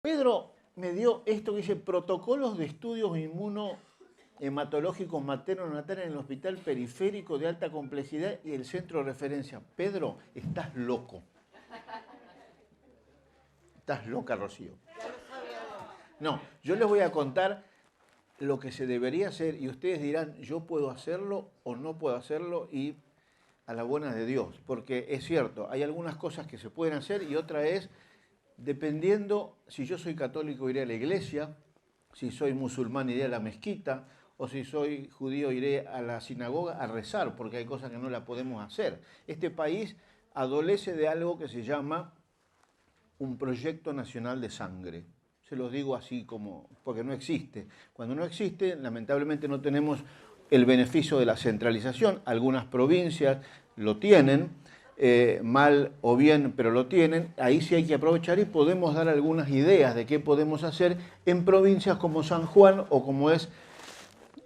Pedro me dio esto que dice protocolos de estudios inmunohematológicos materno-natales en el Hospital Periférico de Alta Complejidad y el Centro de Referencia. Pedro, estás loco. Estás loca, Rocío. No, yo les voy a contar lo que se debería hacer y ustedes dirán, yo puedo hacerlo o no puedo hacerlo y a la buena de Dios. Porque es cierto, hay algunas cosas que se pueden hacer y otra es, dependiendo si yo soy católico iré a la iglesia, si soy musulmán iré a la mezquita o si soy judío iré a la sinagoga a rezar, porque hay cosas que no la podemos hacer. Este país adolece de algo que se llama un proyecto nacional de sangre. Se los digo así como, porque no existe. Cuando no existe, lamentablemente no tenemos el beneficio de la centralización. Algunas provincias lo tienen, mal o bien, pero lo tienen. Ahí sí hay que aprovechar y podemos dar algunas ideas de qué podemos hacer en provincias como San Juan o como es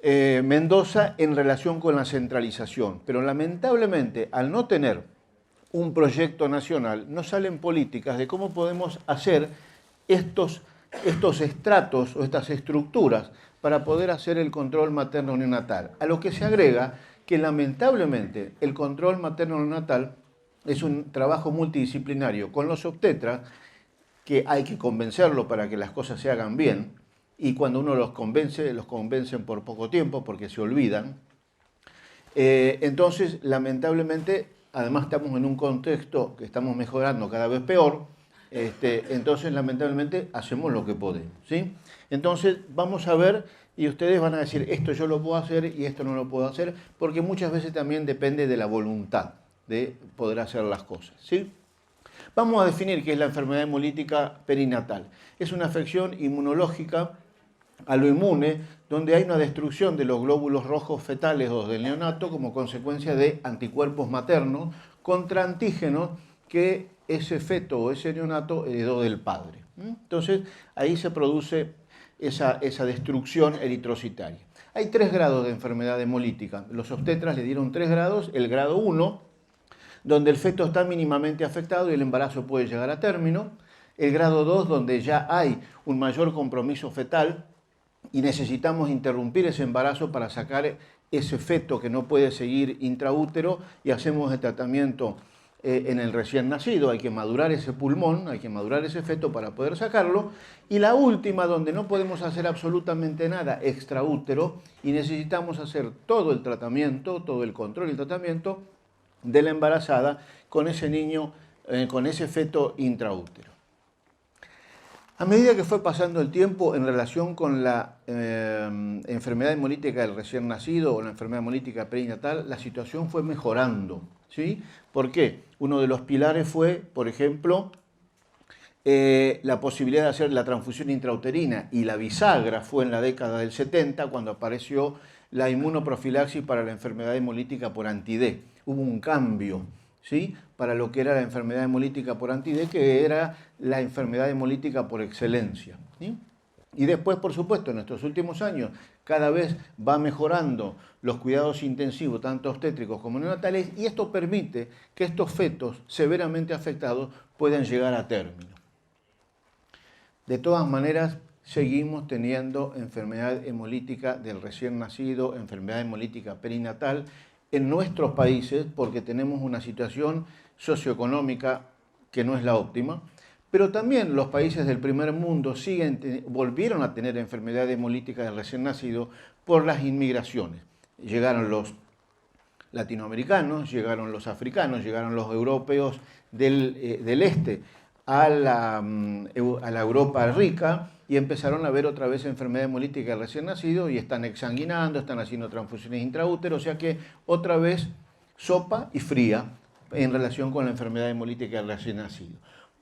Mendoza en relación con la centralización. Pero lamentablemente, al no tener un proyecto nacional, no salen políticas de cómo podemos hacer estos estratos o estas estructuras para poder hacer el control materno-neonatal. A lo que se agrega que lamentablemente el control materno-neonatal es un trabajo multidisciplinario con los obstetras, que hay que convencerlo para que las cosas se hagan bien, y cuando uno los convencen por poco tiempo porque se olvidan. Entonces, lamentablemente, además estamos en un contexto que estamos mejorando cada vez peor, entonces lamentablemente hacemos lo que podemos, ¿sí? Entonces vamos a ver y ustedes van a decir esto yo lo puedo hacer y esto no lo puedo hacer, porque muchas veces también depende de la voluntad de poder hacer las cosas, ¿sí? Vamos a definir qué es la enfermedad hemolítica perinatal. Es una afección inmunológica a lo inmune, donde hay una destrucción de los glóbulos rojos fetales o del neonato como consecuencia de anticuerpos maternos contra antígenos que ese feto o ese neonato heredó del padre. Entonces, ahí se produce esa destrucción eritrocitaria. Hay 3 grados de enfermedad hemolítica. Los obstetras le dieron 3 grados. El grado 1, donde el feto está mínimamente afectado y el embarazo puede llegar a término. El grado 2, donde ya hay un mayor compromiso fetal y necesitamos interrumpir ese embarazo para sacar ese feto que no puede seguir intraútero y hacemos el tratamiento en el recién nacido. Hay que madurar ese pulmón, hay que madurar ese feto para poder sacarlo. Y la última, donde no podemos hacer absolutamente nada extraútero y necesitamos hacer todo el tratamiento, todo el control y el tratamiento de la embarazada con ese niño, con ese feto intraútero. A medida que fue pasando el tiempo en relación con la enfermedad hemolítica del recién nacido o la enfermedad hemolítica perinatal, la situación fue mejorando, ¿sí? ¿Por qué? Uno de los pilares fue, por ejemplo, la posibilidad de hacer la transfusión intrauterina, y la bisagra fue en la década del 70 cuando apareció la inmunoprofilaxis para la enfermedad hemolítica por anti-D. Hubo un cambio, ¿sí?, para lo que era la enfermedad hemolítica por anti-D, que era la enfermedad hemolítica por excelencia, ¿sí? Y después, por supuesto, en estos últimos años, cada vez va mejorando los cuidados intensivos, tanto obstétricos como neonatales, y esto permite que estos fetos severamente afectados puedan llegar a término. De todas maneras, seguimos teniendo enfermedad hemolítica del recién nacido, enfermedad hemolítica perinatal en nuestros países, porque tenemos una situación socioeconómica que no es la óptima, pero también los países del primer mundo volvieron a tener enfermedad hemolítica del recién nacido por las inmigraciones. Llegaron los latinoamericanos, llegaron los africanos, llegaron los europeos del este a la Europa rica, y empezaron a ver otra vez enfermedad hemolítica del recién nacido y están exsanguinando, están haciendo transfusiones intraútero, o sea que otra vez sopa y fría en relación con la enfermedad hemolítica del recién nacido.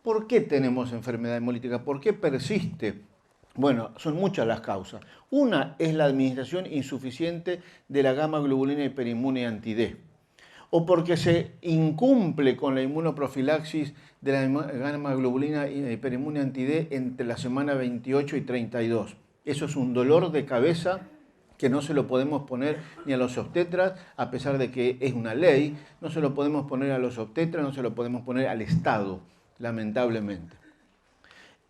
¿Por qué tenemos enfermedad hemolítica? ¿Por qué persiste? Bueno, son muchas las causas. Una es la administración insuficiente de la gamma globulina hiperinmune anti-D, o porque se incumple con la inmunoprofilaxis de la gamma globulina hiperinmune anti-D entre la semana 28 y 32. Eso es un dolor de cabeza que no se lo podemos poner ni a los obstetras, a pesar de que es una ley, no se lo podemos poner a los obstetras, no se lo podemos poner al Estado, lamentablemente.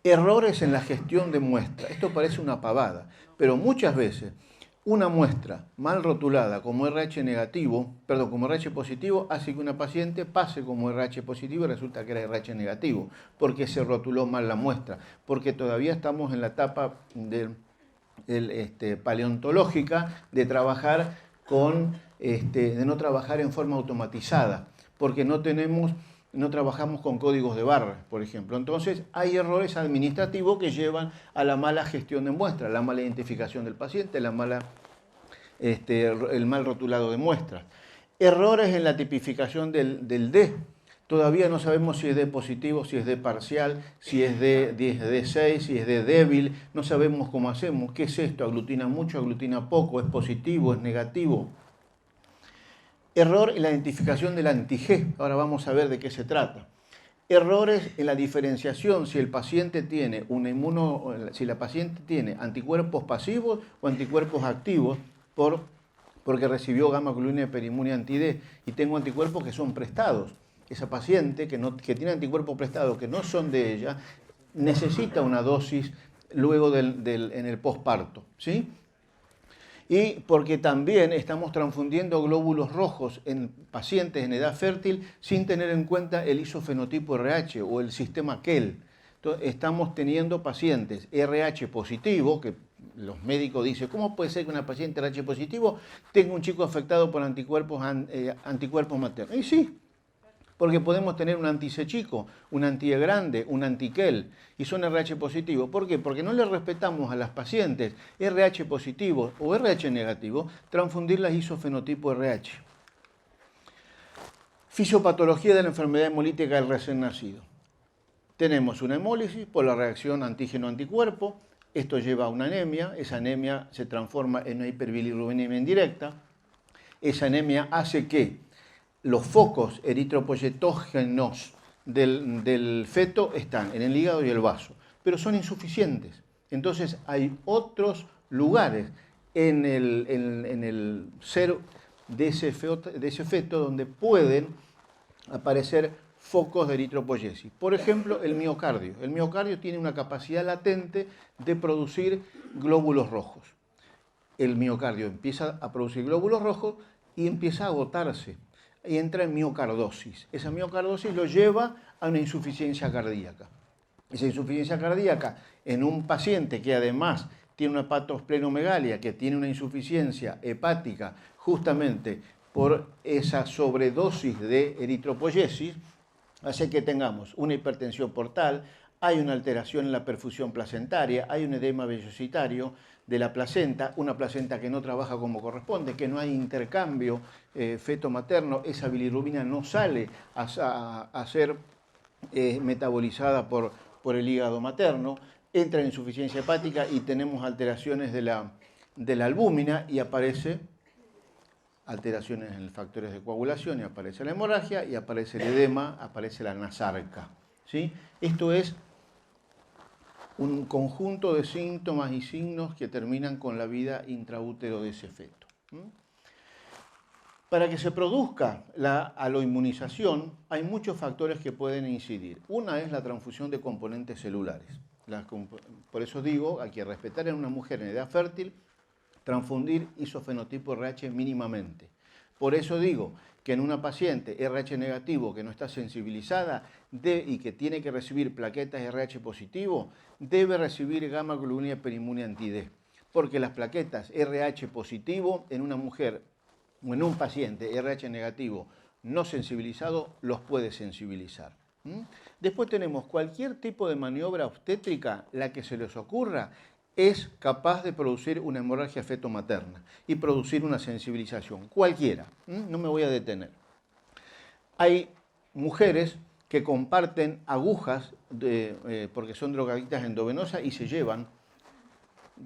Errores en la gestión de muestra. Esto parece una pavada, pero muchas veces una muestra mal rotulada como RH negativo, perdón, como RH positivo, hace que una paciente pase como RH positivo y resulta que era RH negativo, porque se rotuló mal la muestra, porque todavía estamos en la etapa paleontológica de trabajar de no trabajar en forma automatizada, porque no trabajamos con códigos de barras, por ejemplo. Entonces, hay errores administrativos que llevan a la mala gestión de muestras, la mala identificación del paciente, el mal rotulado de muestras. Errores en la tipificación del D. Todavía no sabemos si es D positivo, si es D parcial, si es D6, si es D débil. No sabemos cómo hacemos. ¿Qué es esto? ¿Aglutina mucho, aglutina poco? ¿Es positivo, es negativo? Error en la identificación del anti-G. Ahora vamos a ver de qué se trata. Errores en la diferenciación si el paciente tiene si la paciente tiene anticuerpos pasivos o anticuerpos activos porque recibió gamma-globulina hiperinmune anti-D y tengo anticuerpos que son prestados. Esa paciente que tiene anticuerpos prestados que no son de ella necesita una dosis luego en el posparto, ¿sí? Y porque también estamos transfundiendo glóbulos rojos en pacientes en edad fértil sin tener en cuenta el isofenotipo RH o el sistema KEL. Entonces, estamos teniendo pacientes RH positivo, que los médicos dicen, ¿cómo puede ser que una paciente RH positivo tenga un chico afectado por anticuerpos maternos? Y sí, porque podemos tener un anti-C chico, un anti-E grande, un anti-KEL, y son RH positivos. ¿Por qué? Porque no le respetamos a las pacientes RH positivos o RH negativos transfundirlas isofenotipo RH. Fisiopatología de la enfermedad hemolítica del recién nacido. Tenemos una hemólisis por la reacción antígeno-anticuerpo. Esto lleva a una anemia. Esa anemia se transforma en una hiperbilirubinemia indirecta. Esa anemia hace que los focos eritropoyetógenos del feto están en el hígado y el vaso, pero son insuficientes. Entonces hay otros lugares en el ser de ese feto donde pueden aparecer focos de eritropoyesis. Por ejemplo, el miocardio. El miocardio tiene una capacidad latente de producir glóbulos rojos. El miocardio empieza a producir glóbulos rojos y empieza a agotarse y entra en miocardosis. Esa miocardosis lo lleva a una insuficiencia cardíaca. Esa insuficiencia cardíaca en un paciente que además tiene una hepatosplenomegalia, que tiene una insuficiencia hepática justamente por esa sobredosis de eritropoyesis, hace que tengamos una hipertensión portal, hay una alteración en la perfusión placentaria, hay un edema vellositario de la placenta, una placenta que no trabaja como corresponde, que no hay intercambio feto-materno, esa bilirrubina no sale a ser metabolizada por el hígado materno, entra en insuficiencia hepática y tenemos alteraciones de la albúmina y aparece alteraciones en los factores de coagulación y aparece la hemorragia y aparece el edema, aparece la nasarca, ¿sí? Esto es un conjunto de síntomas y signos que terminan con la vida intraútero de ese feto. Para que se produzca la aloinmunización hay muchos factores que pueden incidir. Una es la transfusión de componentes celulares. Por eso digo, hay que respetar en una mujer en edad fértil, transfundir isofenotipo RH mínimamente. Por eso digo que en una paciente RH negativo que no está sensibilizada y que tiene que recibir plaquetas RH positivo, debe recibir gamma-globulina hiperinmune anti-D. Porque las plaquetas RH positivo en una mujer o en un paciente RH negativo no sensibilizado los puede sensibilizar. Después tenemos cualquier tipo de maniobra obstétrica, la que se les ocurra, es capaz de producir una hemorragia feto-materna y producir una sensibilización, cualquiera, no me voy a detener. Hay mujeres que comparten agujas porque son drogadictas endovenosas y se llevan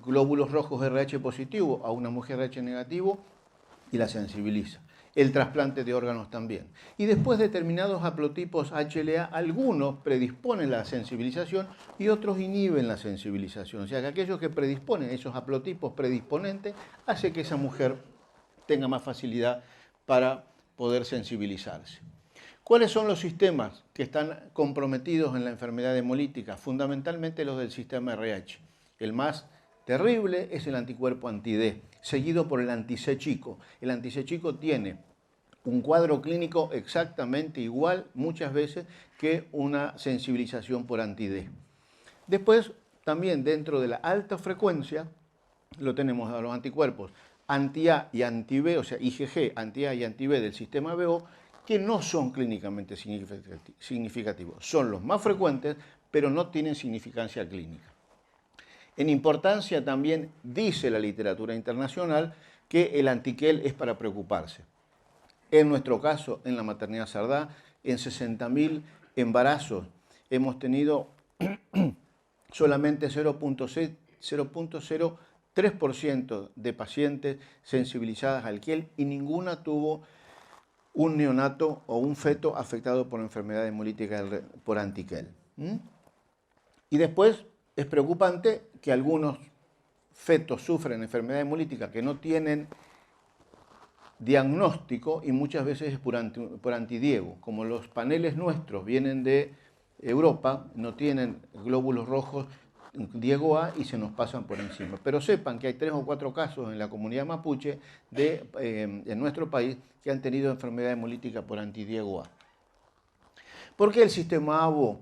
glóbulos rojos RH positivo a una mujer RH negativo y la sensibiliza. El trasplante de órganos también. Y después determinados haplotipos HLA, algunos predisponen la sensibilización y otros inhiben la sensibilización. O sea que aquellos que predisponen, esos haplotipos predisponentes, hace que esa mujer tenga más facilidad para poder sensibilizarse. ¿Cuáles son los sistemas que están comprometidos en la enfermedad hemolítica? Fundamentalmente los del sistema RH. El más terrible es el anticuerpo anti-D, seguido por el anti-C chico. El anti-C chico tiene un cuadro clínico exactamente igual muchas veces que una sensibilización por anti-D. Después, también dentro de la alta frecuencia, lo tenemos a los anticuerpos anti-A y anti-B, o sea, IgG, anti-A y anti-B del sistema BO, que no son clínicamente significativos. Son los más frecuentes, pero no tienen significancia clínica. En importancia también dice la literatura internacional que el antiquel es para preocuparse. En nuestro caso, en la maternidad Sardá, en 60.000 embarazos hemos tenido solamente 0.03% de pacientes sensibilizadas al quiel y ninguna tuvo un neonato o un feto afectado por enfermedad hemolítica por antiquel. Y después es preocupante que algunos fetos sufren enfermedad hemolítica que no tienen diagnóstico y muchas veces es por antidiego. Como los paneles nuestros vienen de Europa, no tienen glóbulos rojos Diego A y se nos pasan por encima. Pero sepan que hay 3 o 4 casos en la comunidad mapuche en nuestro país que han tenido enfermedad hemolítica por antidiego A. ¿Por qué el sistema ABO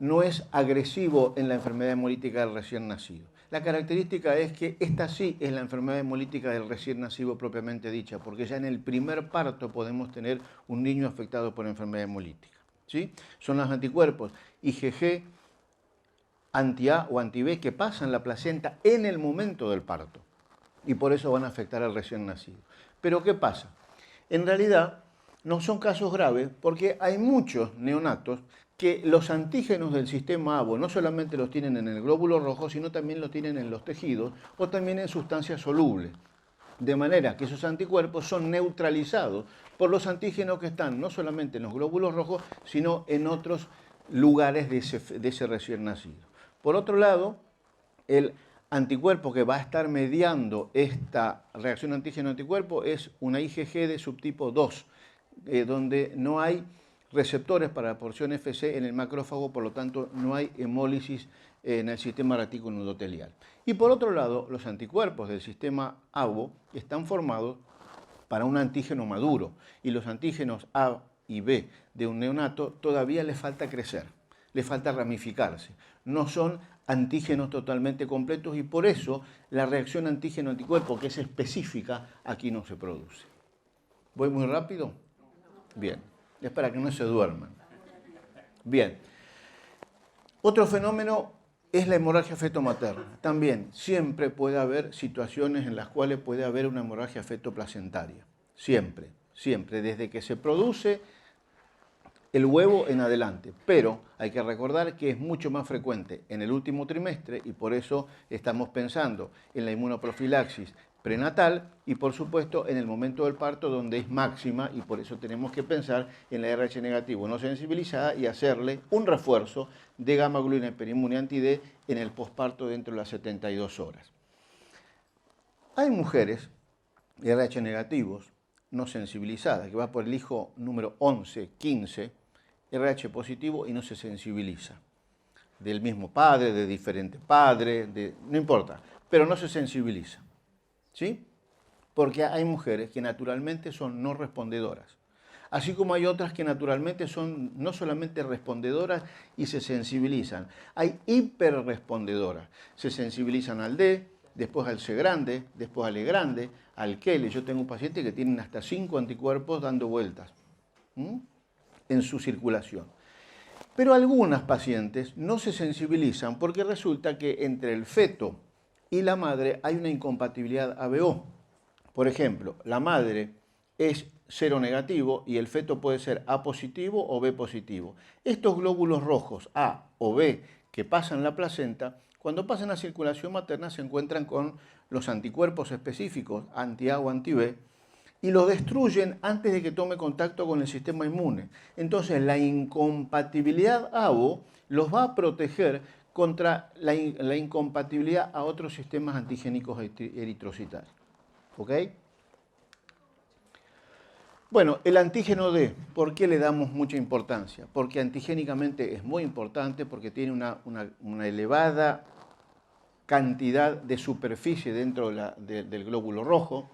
no es agresivo en la enfermedad hemolítica del recién nacido? La característica es que esta sí es la enfermedad hemolítica del recién nacido propiamente dicha, porque ya en el primer parto podemos tener un niño afectado por enfermedad hemolítica. ¿Sí? Son los anticuerpos IgG, anti-A o anti-B que pasan la placenta en el momento del parto y por eso van a afectar al recién nacido. Pero ¿qué pasa? En realidad no son casos graves porque hay muchos neonatos que los antígenos del sistema ABO no solamente los tienen en el glóbulo rojo, sino también los tienen en los tejidos o también en sustancias solubles. De manera que esos anticuerpos son neutralizados por los antígenos que están no solamente en los glóbulos rojos, sino en otros lugares de ese recién nacido. Por otro lado, el anticuerpo que va a estar mediando esta reacción antígeno-anticuerpo es una IgG de subtipo 2, donde no hay receptores para la porción FC en el macrófago, por lo tanto no hay hemólisis en el sistema retículo endotelial. Y por otro lado, los anticuerpos del sistema ABO están formados para un antígeno maduro y los antígenos A y B de un neonato todavía les falta crecer, les falta ramificarse. No son antígenos totalmente completos y por eso la reacción antígeno-anticuerpo, que es específica, aquí no se produce. ¿Voy muy rápido? Bien, es para que no se duerman. Bien. Otro fenómeno es la hemorragia feto-materna. También siempre puede haber situaciones en las cuales puede haber una hemorragia feto-placentaria. Siempre, siempre, desde que se produce el huevo en adelante. Pero hay que recordar que es mucho más frecuente en el último trimestre y por eso estamos pensando en la inmunoprofilaxis prenatal y por supuesto en el momento del parto donde es máxima y por eso tenemos que pensar en la RH negativo no sensibilizada y hacerle un refuerzo de gamma globulina hiperinmune anti-D en el posparto dentro de las 72 horas. Hay mujeres RH negativos no sensibilizadas, que va por el hijo número 11, 15, RH positivo y no se sensibiliza. Del mismo padre, de diferente padre, no importa, pero no se sensibiliza. ¿Sí? Porque hay mujeres que naturalmente son no respondedoras, así como hay otras que naturalmente son no solamente respondedoras y se sensibilizan, hay hiperrespondedoras, se sensibilizan al D, después al C grande, después al E grande, al L. Yo tengo pacientes que tienen hasta 5 anticuerpos dando vueltas en su circulación. Pero algunas pacientes no se sensibilizan porque resulta que entre el feto y la madre hay una incompatibilidad ABO. Por ejemplo, la madre es cero negativo y el feto puede ser A positivo o B positivo. Estos glóbulos rojos A o B que pasan la placenta, cuando pasan la circulación materna se encuentran con los anticuerpos específicos, anti-A o anti-B, y los destruyen antes de que tome contacto con el sistema inmune. Entonces la incompatibilidad ABO los va a proteger contra la incompatibilidad a otros sistemas antigénicos eritrocitarios. ¿Ok? Bueno, el antígeno D, ¿por qué le damos mucha importancia? Porque antigénicamente es muy importante, porque tiene una elevada cantidad de superficie dentro del glóbulo rojo,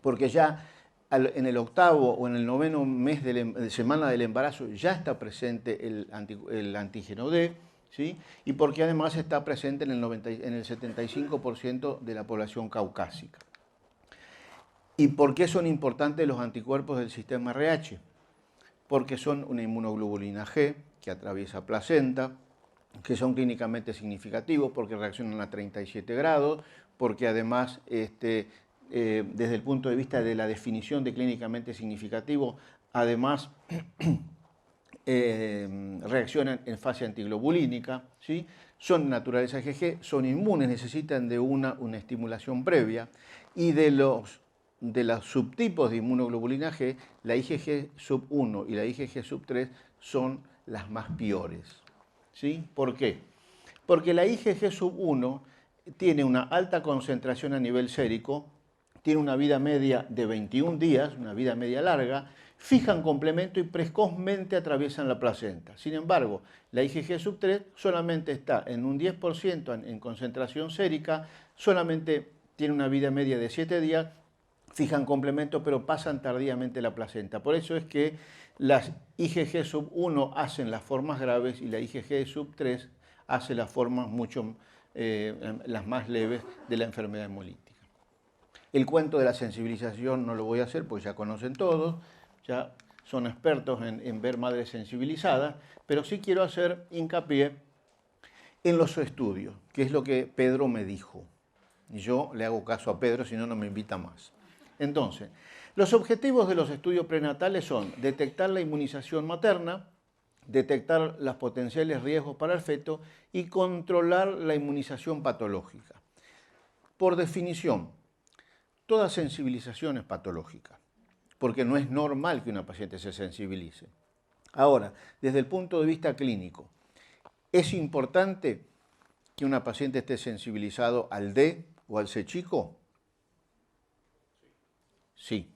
porque ya en el octavo o en el noveno mes de semana del embarazo ya está presente el antígeno D, ¿sí? Y porque además está presente en el 75% de la población caucásica. ¿Y por qué son importantes los anticuerpos del sistema RH? Porque son una inmunoglobulina G que atraviesa placenta, que son clínicamente significativos porque reaccionan a 37 grados, porque además desde el punto de vista de la definición de clínicamente significativo, además reaccionan en fase antiglobulínica, ¿sí? Son naturaleza IgG, son inmunes, necesitan de una estimulación previa, y de los subtipos de inmunoglobulina G, la IgG sub 1 y la IgG sub 3 son las más peores. ¿Sí? ¿Por qué? Porque la IgG sub 1 tiene una alta concentración a nivel sérico, tiene una vida media de 21 días, una vida media larga, fijan complemento y precozmente atraviesan la placenta. Sin embargo, la IgG sub 3 solamente está en un 10% en concentración sérica, solamente tiene una vida media de 7 días, fijan complemento, pero pasan tardíamente la placenta. Por eso es que las IgG sub 1 hacen las formas graves y la IgG sub 3 hace las formas las más leves de la enfermedad hemolítica. El cuento de la sensibilización no lo voy a hacer, pues ya conocen todos, ya son expertos en ver madres sensibilizadas, pero sí quiero hacer hincapié en los estudios, que es lo que Pedro me dijo. Y yo le hago caso a Pedro, si no, no me invita más. Entonces, los objetivos de los estudios prenatales son detectar la inmunización materna, detectar los potenciales riesgos para el feto y controlar la inmunización patológica. Por definición, toda sensibilización es patológica, porque no es normal que una paciente se sensibilice. Ahora, desde el punto de vista clínico, ¿es importante que una paciente esté sensibilizado al D o al C chico? Sí.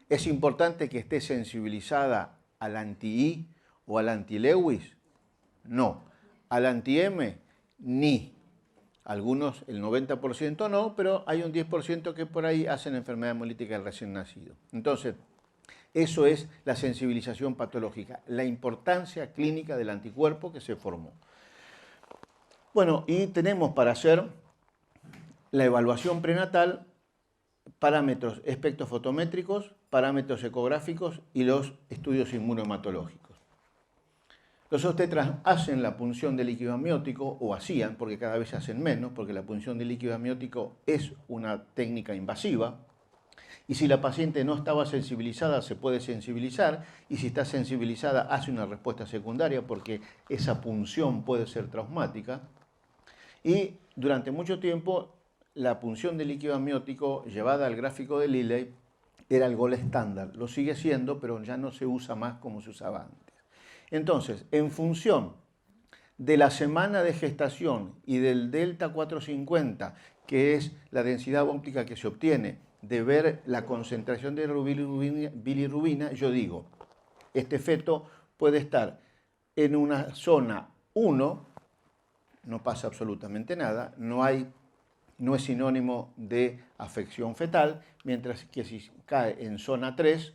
¿Es importante que esté sensibilizada al anti-I o al anti-Lewis? No. ¿Al anti-M? Ni. Algunos, el 90% no, pero hay un 10% que por ahí hacen enfermedad hemolítica del recién nacido. Entonces, eso es la sensibilización patológica, la importancia clínica del anticuerpo que se formó. Bueno, y tenemos para hacer la evaluación prenatal parámetros espectrofotométricos, parámetros ecográficos y los estudios inmunohematológicos. Los obstetras hacen la punción de líquido amniótico, o hacían, porque cada vez se hacen menos, porque la punción de líquido amniótico es una técnica invasiva, y si la paciente no estaba sensibilizada, se puede sensibilizar, y si está sensibilizada, hace una respuesta secundaria, porque esa punción puede ser traumática. Y durante mucho tiempo, la punción de líquido amniótico llevada al gráfico de Liley era el gol estándar. Lo sigue siendo, pero ya no se usa más como se usaba antes. Entonces, en función de la semana de gestación y del delta 450, que es la densidad óptica que se obtiene de ver la concentración de bilirrubina, yo digo, este feto puede estar en una zona 1, no pasa absolutamente nada, no es sinónimo de afección fetal, mientras que si cae en zona 3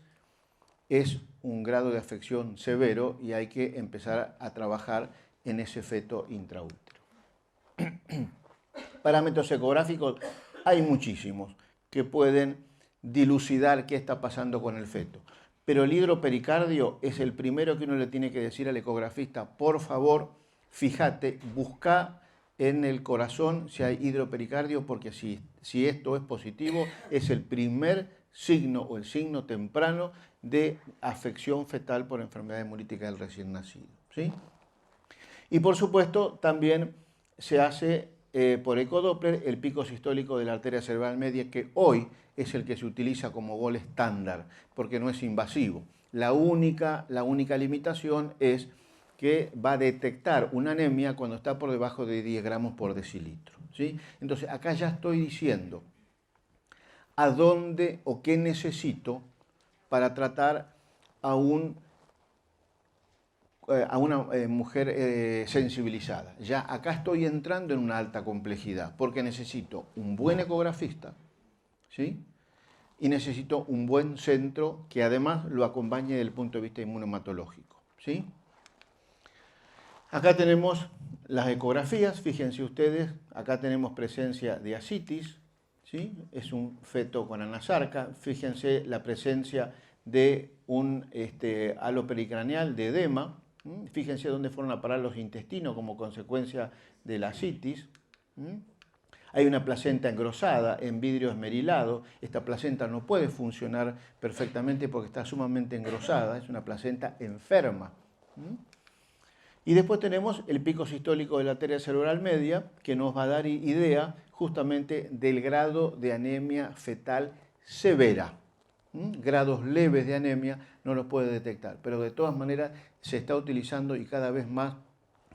es un grado de afección severo y hay que empezar a trabajar en ese feto intraútero. Parámetros ecográficos hay muchísimos que pueden dilucidar qué está pasando con el feto, pero el hidropericardio es el primero que uno le tiene que decir al ecografista: por favor, fíjate, busca en el corazón si hay hidropericardio, porque si esto es positivo, es el primer signo o el signo temprano de afección fetal por enfermedad hemolítica del recién nacido, ¿sí? Y por supuesto también se hace por ecodoppler el pico sistólico de la arteria cerebral media, que hoy es el que se utiliza como gol estándar, porque no es invasivo. La única limitación es que va a detectar una anemia cuando está por debajo de 10 gramos por decilitro, ¿sí? Entonces acá ya estoy diciendo a dónde o qué necesito para tratar a a una mujer sensibilizada. Ya acá estoy entrando en una alta complejidad, porque necesito un buen ecografista, ¿sí? Y necesito un buen centro que además lo acompañe desde el punto de vista inmunohematológico, ¿sí? Acá tenemos las ecografías, fíjense ustedes, acá tenemos presencia de ascitis, ¿sí? Es un feto con anasarca, fíjense la presencia de un halo pericraneal de edema, ¿sí? Fíjense dónde fueron a parar los intestinos como consecuencia de la ascitis. ¿Sí? Hay una placenta engrosada en vidrio esmerilado. Esta placenta no puede funcionar perfectamente porque está sumamente engrosada, es una placenta enferma. ¿Sí? Y después tenemos el pico sistólico de la arteria cerebral media, que nos va a dar idea justamente del grado de anemia fetal severa. Grados leves de anemia no los puede detectar, pero de todas maneras se está utilizando y cada vez más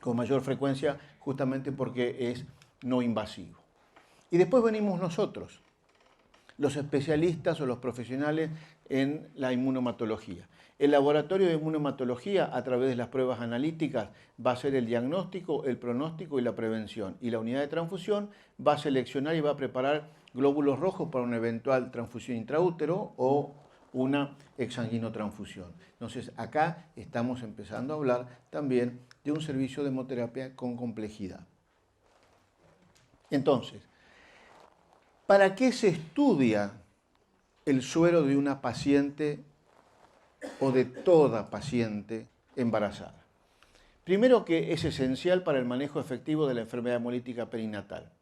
con mayor frecuencia justamente porque es no invasivo. Y después venimos nosotros, los especialistas o los profesionales en la inmunohematología. El laboratorio de inmunohematología, a través de las pruebas analíticas, va a hacer el diagnóstico, el pronóstico y la prevención. Y la unidad de transfusión va a seleccionar y va a preparar glóbulos rojos para una eventual transfusión intraútero o una exsanguinotransfusión. Entonces, acá estamos empezando a hablar también de un servicio de hemoterapia con complejidad. Entonces, ¿para qué se estudia el suero de una paciente o de toda paciente embarazada? Primero, que es esencial para el manejo efectivo de la enfermedad hemolítica perinatal.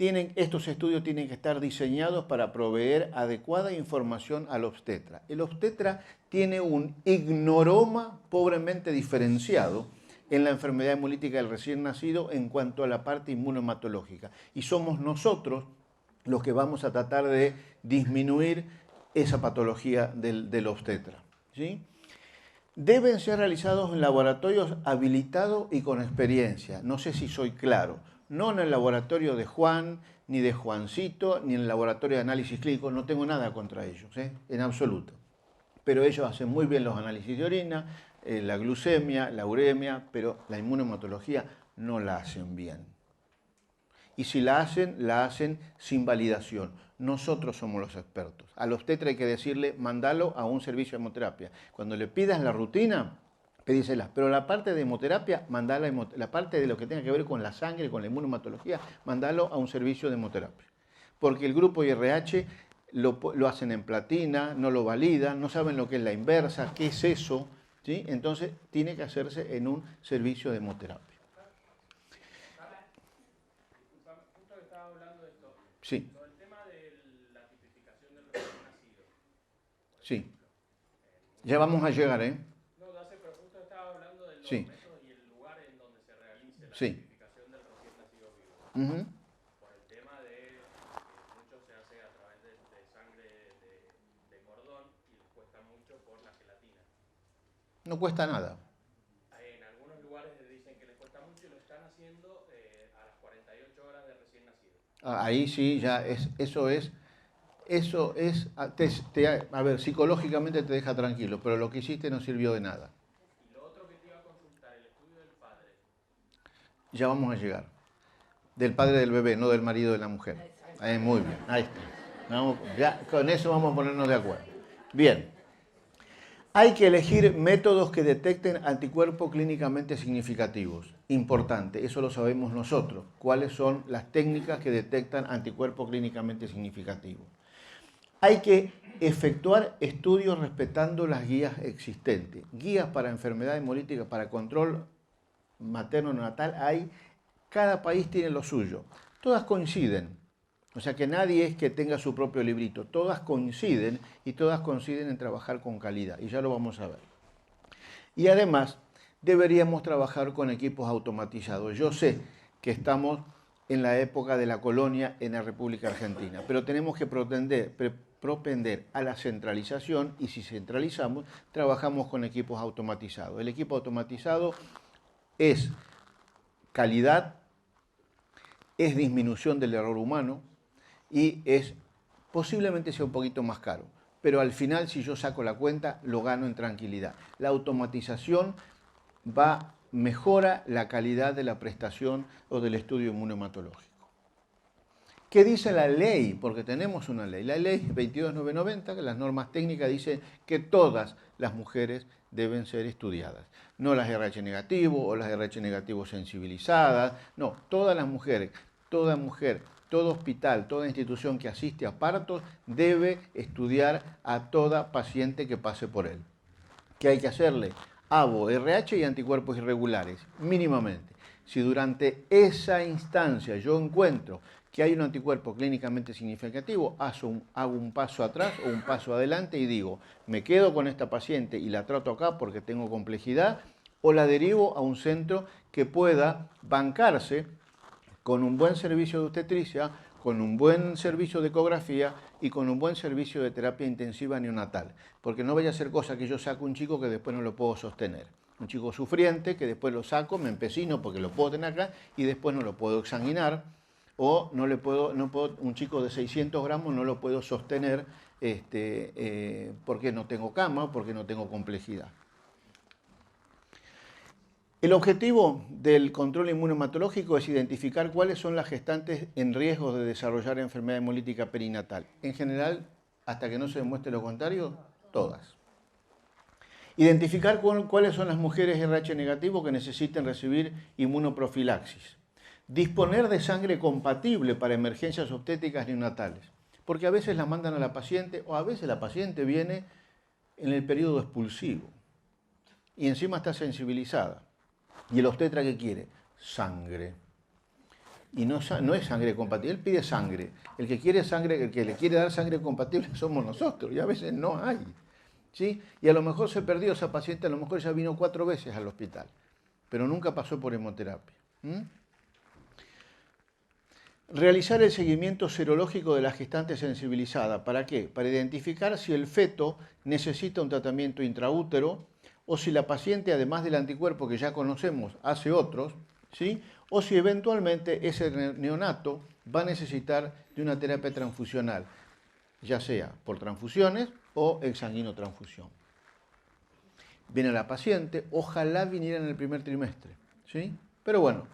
Estos estudios tienen que estar diseñados para proveer adecuada información al obstetra. El obstetra tiene un ignoroma pobremente diferenciado en la enfermedad hemolítica del recién nacido en cuanto a la parte inmunohematológica. Y somos nosotros los que vamos a tratar de disminuir esa patología del obstetra, ¿sí? Deben ser realizados en laboratorios habilitados y con experiencia. No sé si soy claro. No en el laboratorio de Juan, ni de Juancito, ni en el laboratorio de análisis clínico. No tengo nada contra ellos, en absoluto. Pero ellos hacen muy bien los análisis de orina, la glucemia, la uremia, pero la inmunohematología no la hacen bien. Y si la hacen sin validación. Nosotros somos los expertos. Al obstetra hay que decirle, mandalo a un servicio de hemoterapia. Cuando le pidas la rutina, pedísela. Pero la parte de hemoterapia, mandala, la parte de lo que tenga que ver con la sangre, con la inmunohematología, mandalo a un servicio de hemoterapia. Porque el grupo IRH lo hacen en platina, no lo validan, no saben lo que es la inversa, qué es eso, ¿sí? Entonces tiene que hacerse en un servicio de hemoterapia. Sí. Lo del tema de la tipificación del recién nacido. Sí. Ya vamos a llegar, ¿eh? No, pero justo estaba hablando de los Sí. métodos y el lugar en donde se realice la Sí. tipificación del recién nacido vivo. Por el tema de mucho se hace a través de sangre de cordón y les cuesta mucho por la gelatina. No cuesta nada. En algunos lugares dicen que les cuesta mucho y lo están haciendo a las 48 horas de recién nacido. Ahí sí, ya eso es, a ver, psicológicamente te deja tranquilo, pero lo que hiciste no sirvió de nada. Y lo otro que te iba a consultar, el estudio del padre. Ya vamos a llegar. Del padre del bebé, no del marido de la mujer. Muy bien, ahí está. Ya, con eso vamos a ponernos de acuerdo. Bien. Hay que elegir métodos que detecten anticuerpos clínicamente significativos. Importante, eso lo sabemos nosotros. ¿Cuáles son las técnicas que detectan anticuerpos clínicamente significativos? Hay que efectuar estudios respetando las guías existentes. Guías para enfermedad hemolítica, para control materno-natal, cada país tiene lo suyo. Todas coinciden. O sea que nadie es que tenga su propio librito. Todas coinciden y todas coinciden en trabajar con calidad. Y ya lo vamos a ver. Y además, deberíamos trabajar con equipos automatizados. Yo sé que estamos en la época de la colonia en la República Argentina, pero tenemos que propender a la centralización y si centralizamos, trabajamos con equipos automatizados. El equipo automatizado es calidad, es disminución del error humano y posiblemente sea un poquito más caro, pero al final, si yo saco la cuenta, lo gano en tranquilidad. La automatización mejora la calidad de la prestación o del estudio inmunohematológico. ¿Qué dice la ley? Porque tenemos una ley. La ley 22990, que las normas técnicas dicen que todas las mujeres deben ser estudiadas. No las RH negativo o las RH negativo sensibilizadas. No, todas las mujeres, toda mujer, todo hospital, toda institución que asiste a partos debe estudiar a toda paciente que pase por él. ¿Qué hay que hacerle? ABO, RH y anticuerpos irregulares, mínimamente. Si durante esa instancia yo encuentro que hay un anticuerpo clínicamente significativo, hago un paso atrás o un paso adelante y digo, me quedo con esta paciente y la trato acá porque tengo complejidad, o la derivo a un centro que pueda bancarse con un buen servicio de obstetricia, con un buen servicio de ecografía y con un buen servicio de terapia intensiva neonatal. Porque no vaya a ser cosa que yo saco un chico que después no lo puedo sostener. Un chico sufriente que después lo saco, me empecino porque lo puedo tener acá y después no lo puedo exsanguinar. O un chico de 600 gramos no lo puedo sostener porque no tengo cama, porque no tengo complejidad. El objetivo del control inmunohematológico es identificar cuáles son las gestantes en riesgo de desarrollar enfermedad hemolítica perinatal. En general, hasta que no se demuestre lo contrario, todas. Identificar cuáles son las mujeres RH negativo que necesiten recibir inmunoprofilaxis. Disponer de sangre compatible para emergencias obstétricas neonatales. Porque a veces la mandan a la paciente o a veces la paciente viene en el periodo expulsivo y encima está sensibilizada. ¿Y el obstetra qué quiere? Sangre. Y no es sangre compatible, él pide sangre. El que quiere sangre, el que le quiere dar sangre compatible somos nosotros, y a veces no hay. ¿Sí? Y a lo mejor se perdió esa paciente, a lo mejor ya vino 4 veces al hospital, pero nunca pasó por hemoterapia. Realizar el seguimiento serológico de la gestante sensibilizada. ¿Para qué? Para identificar si el feto necesita un tratamiento intraútero, o si la paciente, además del anticuerpo que ya conocemos, hace otros, ¿sí? O si eventualmente ese neonato va a necesitar de una terapia transfusional, ya sea por transfusiones o exsanguinotransfusión. Viene la paciente, ojalá viniera en el primer trimestre, ¿sí? Pero bueno,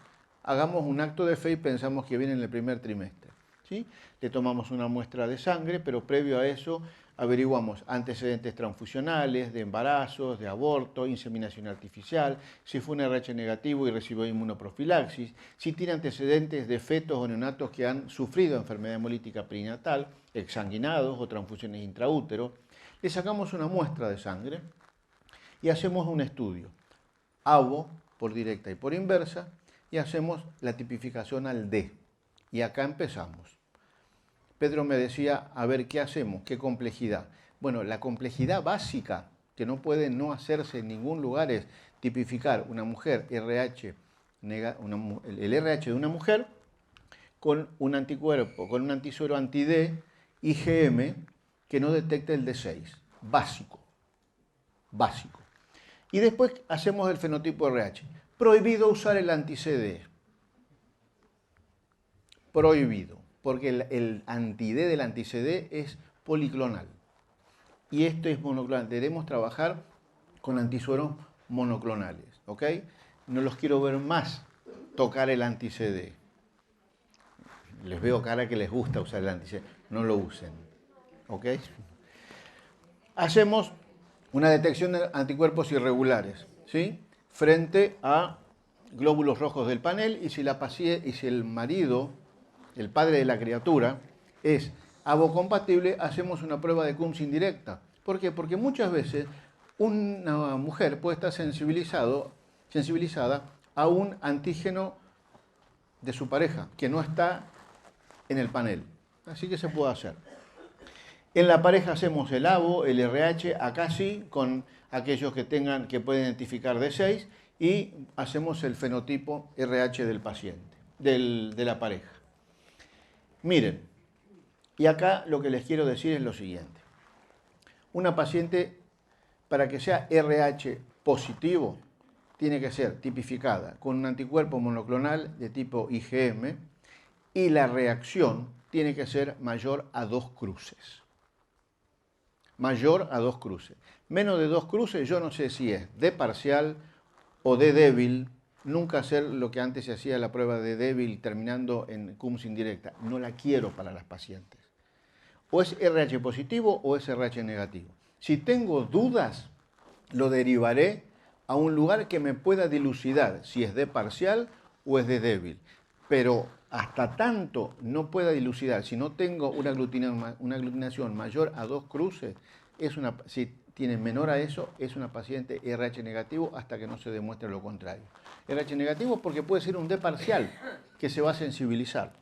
hagamos un acto de fe y pensamos que viene en el primer trimestre, ¿sí? Le tomamos una muestra de sangre, pero previo a eso averiguamos antecedentes transfusionales, de embarazos, de aborto, inseminación artificial, si fue un RH negativo y recibió inmunoprofilaxis, si tiene antecedentes de fetos o neonatos que han sufrido enfermedad hemolítica perinatal, exsanguinados o transfusiones intraútero. Le sacamos una muestra de sangre y hacemos un estudio, ABO por directa y por inversa, y hacemos la tipificación al D. Y acá empezamos. Pedro me decía, a ver, ¿qué hacemos? ¿Qué complejidad? Bueno, la complejidad básica, que no puede no hacerse en ningún lugar, es tipificar una mujer RH, el RH de una mujer con un anticuerpo, con un antisuero anti-D, IgM, que no detecte el D6. Básico. Básico. Y después hacemos el fenotipo RH. Prohibido usar el anti-CD. Prohibido. Porque el anti-D del anti-CD es policlonal. Y esto es monoclonal. Debemos trabajar con antisueros monoclonales. ¿Ok? No los quiero ver más tocar el anti-CD. Les veo cara que les gusta usar el anti-CD. No lo usen. ¿Ok? Hacemos una detección de anticuerpos irregulares, ¿sí? Frente a glóbulos rojos del panel, y si el marido, el padre de la criatura, es avocompatible, hacemos una prueba de Coombs indirecta. ¿Por qué? Porque muchas veces una mujer puede estar sensibilizada a un antígeno de su pareja, que no está en el panel. Así que se puede hacer. En la pareja hacemos el ABO, el RH, acá sí, con aquellos que pueden identificar D6, y hacemos el fenotipo RH del paciente, de la pareja. Miren, y acá lo que les quiero decir es lo siguiente. Una paciente, para que sea RH positivo, tiene que ser tipificada con un anticuerpo monoclonal de tipo IgM, y la reacción tiene que ser mayor a 2 cruces. mayor a 2 cruces. Menos de 2 cruces, yo no sé si es D parcial o D débil. Nunca hacer lo que antes se hacía la prueba de débil terminando en CUMS indirecta. No la quiero para las pacientes. O es RH positivo o es RH negativo. Si tengo dudas, lo derivaré a un lugar que me pueda dilucidar si es D parcial o es D débil. Pero hasta tanto no pueda dilucidar, si no tengo una aglutinación mayor a 2 cruces, si tiene menor a eso, es una paciente RH negativo hasta que no se demuestre lo contrario. RH negativo porque puede ser un D parcial que se va a sensibilizar.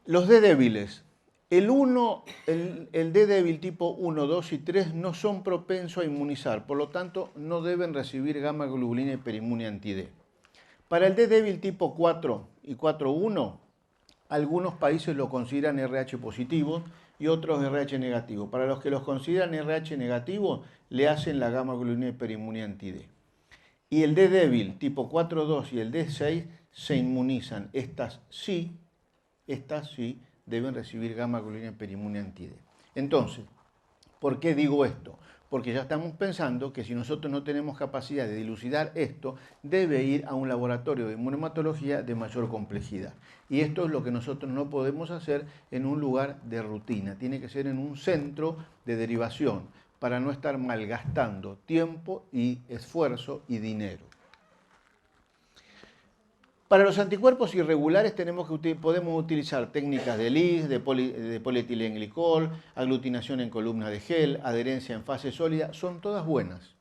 Los D débiles. El D débil tipo 1, 2 y 3 no son propensos a inmunizar, por lo tanto no deben recibir gamma globulina hiperinmune anti-D. Para el D débil tipo 4 y 4.1, algunos países lo consideran RH positivo y otros RH negativo. Para los que los consideran RH negativo, le hacen la gamma globulina hiperinmune anti-D. Y el D débil tipo 4.2 y el D6 se inmunizan. Estas sí deben recibir gamma globulina hiperinmune anti-D. Entonces, ¿por qué digo esto? Porque ya estamos pensando que si nosotros no tenemos capacidad de dilucidar esto, debe ir a un laboratorio de inmunohematología de mayor complejidad. Y esto es lo que nosotros no podemos hacer en un lugar de rutina. Tiene que ser en un centro de derivación para no estar malgastando tiempo y esfuerzo y dinero. Para los anticuerpos irregulares podemos utilizar técnicas de LIS, de polietilenglicol, aglutinación en columna de gel, adherencia en fase sólida, son todas buenas.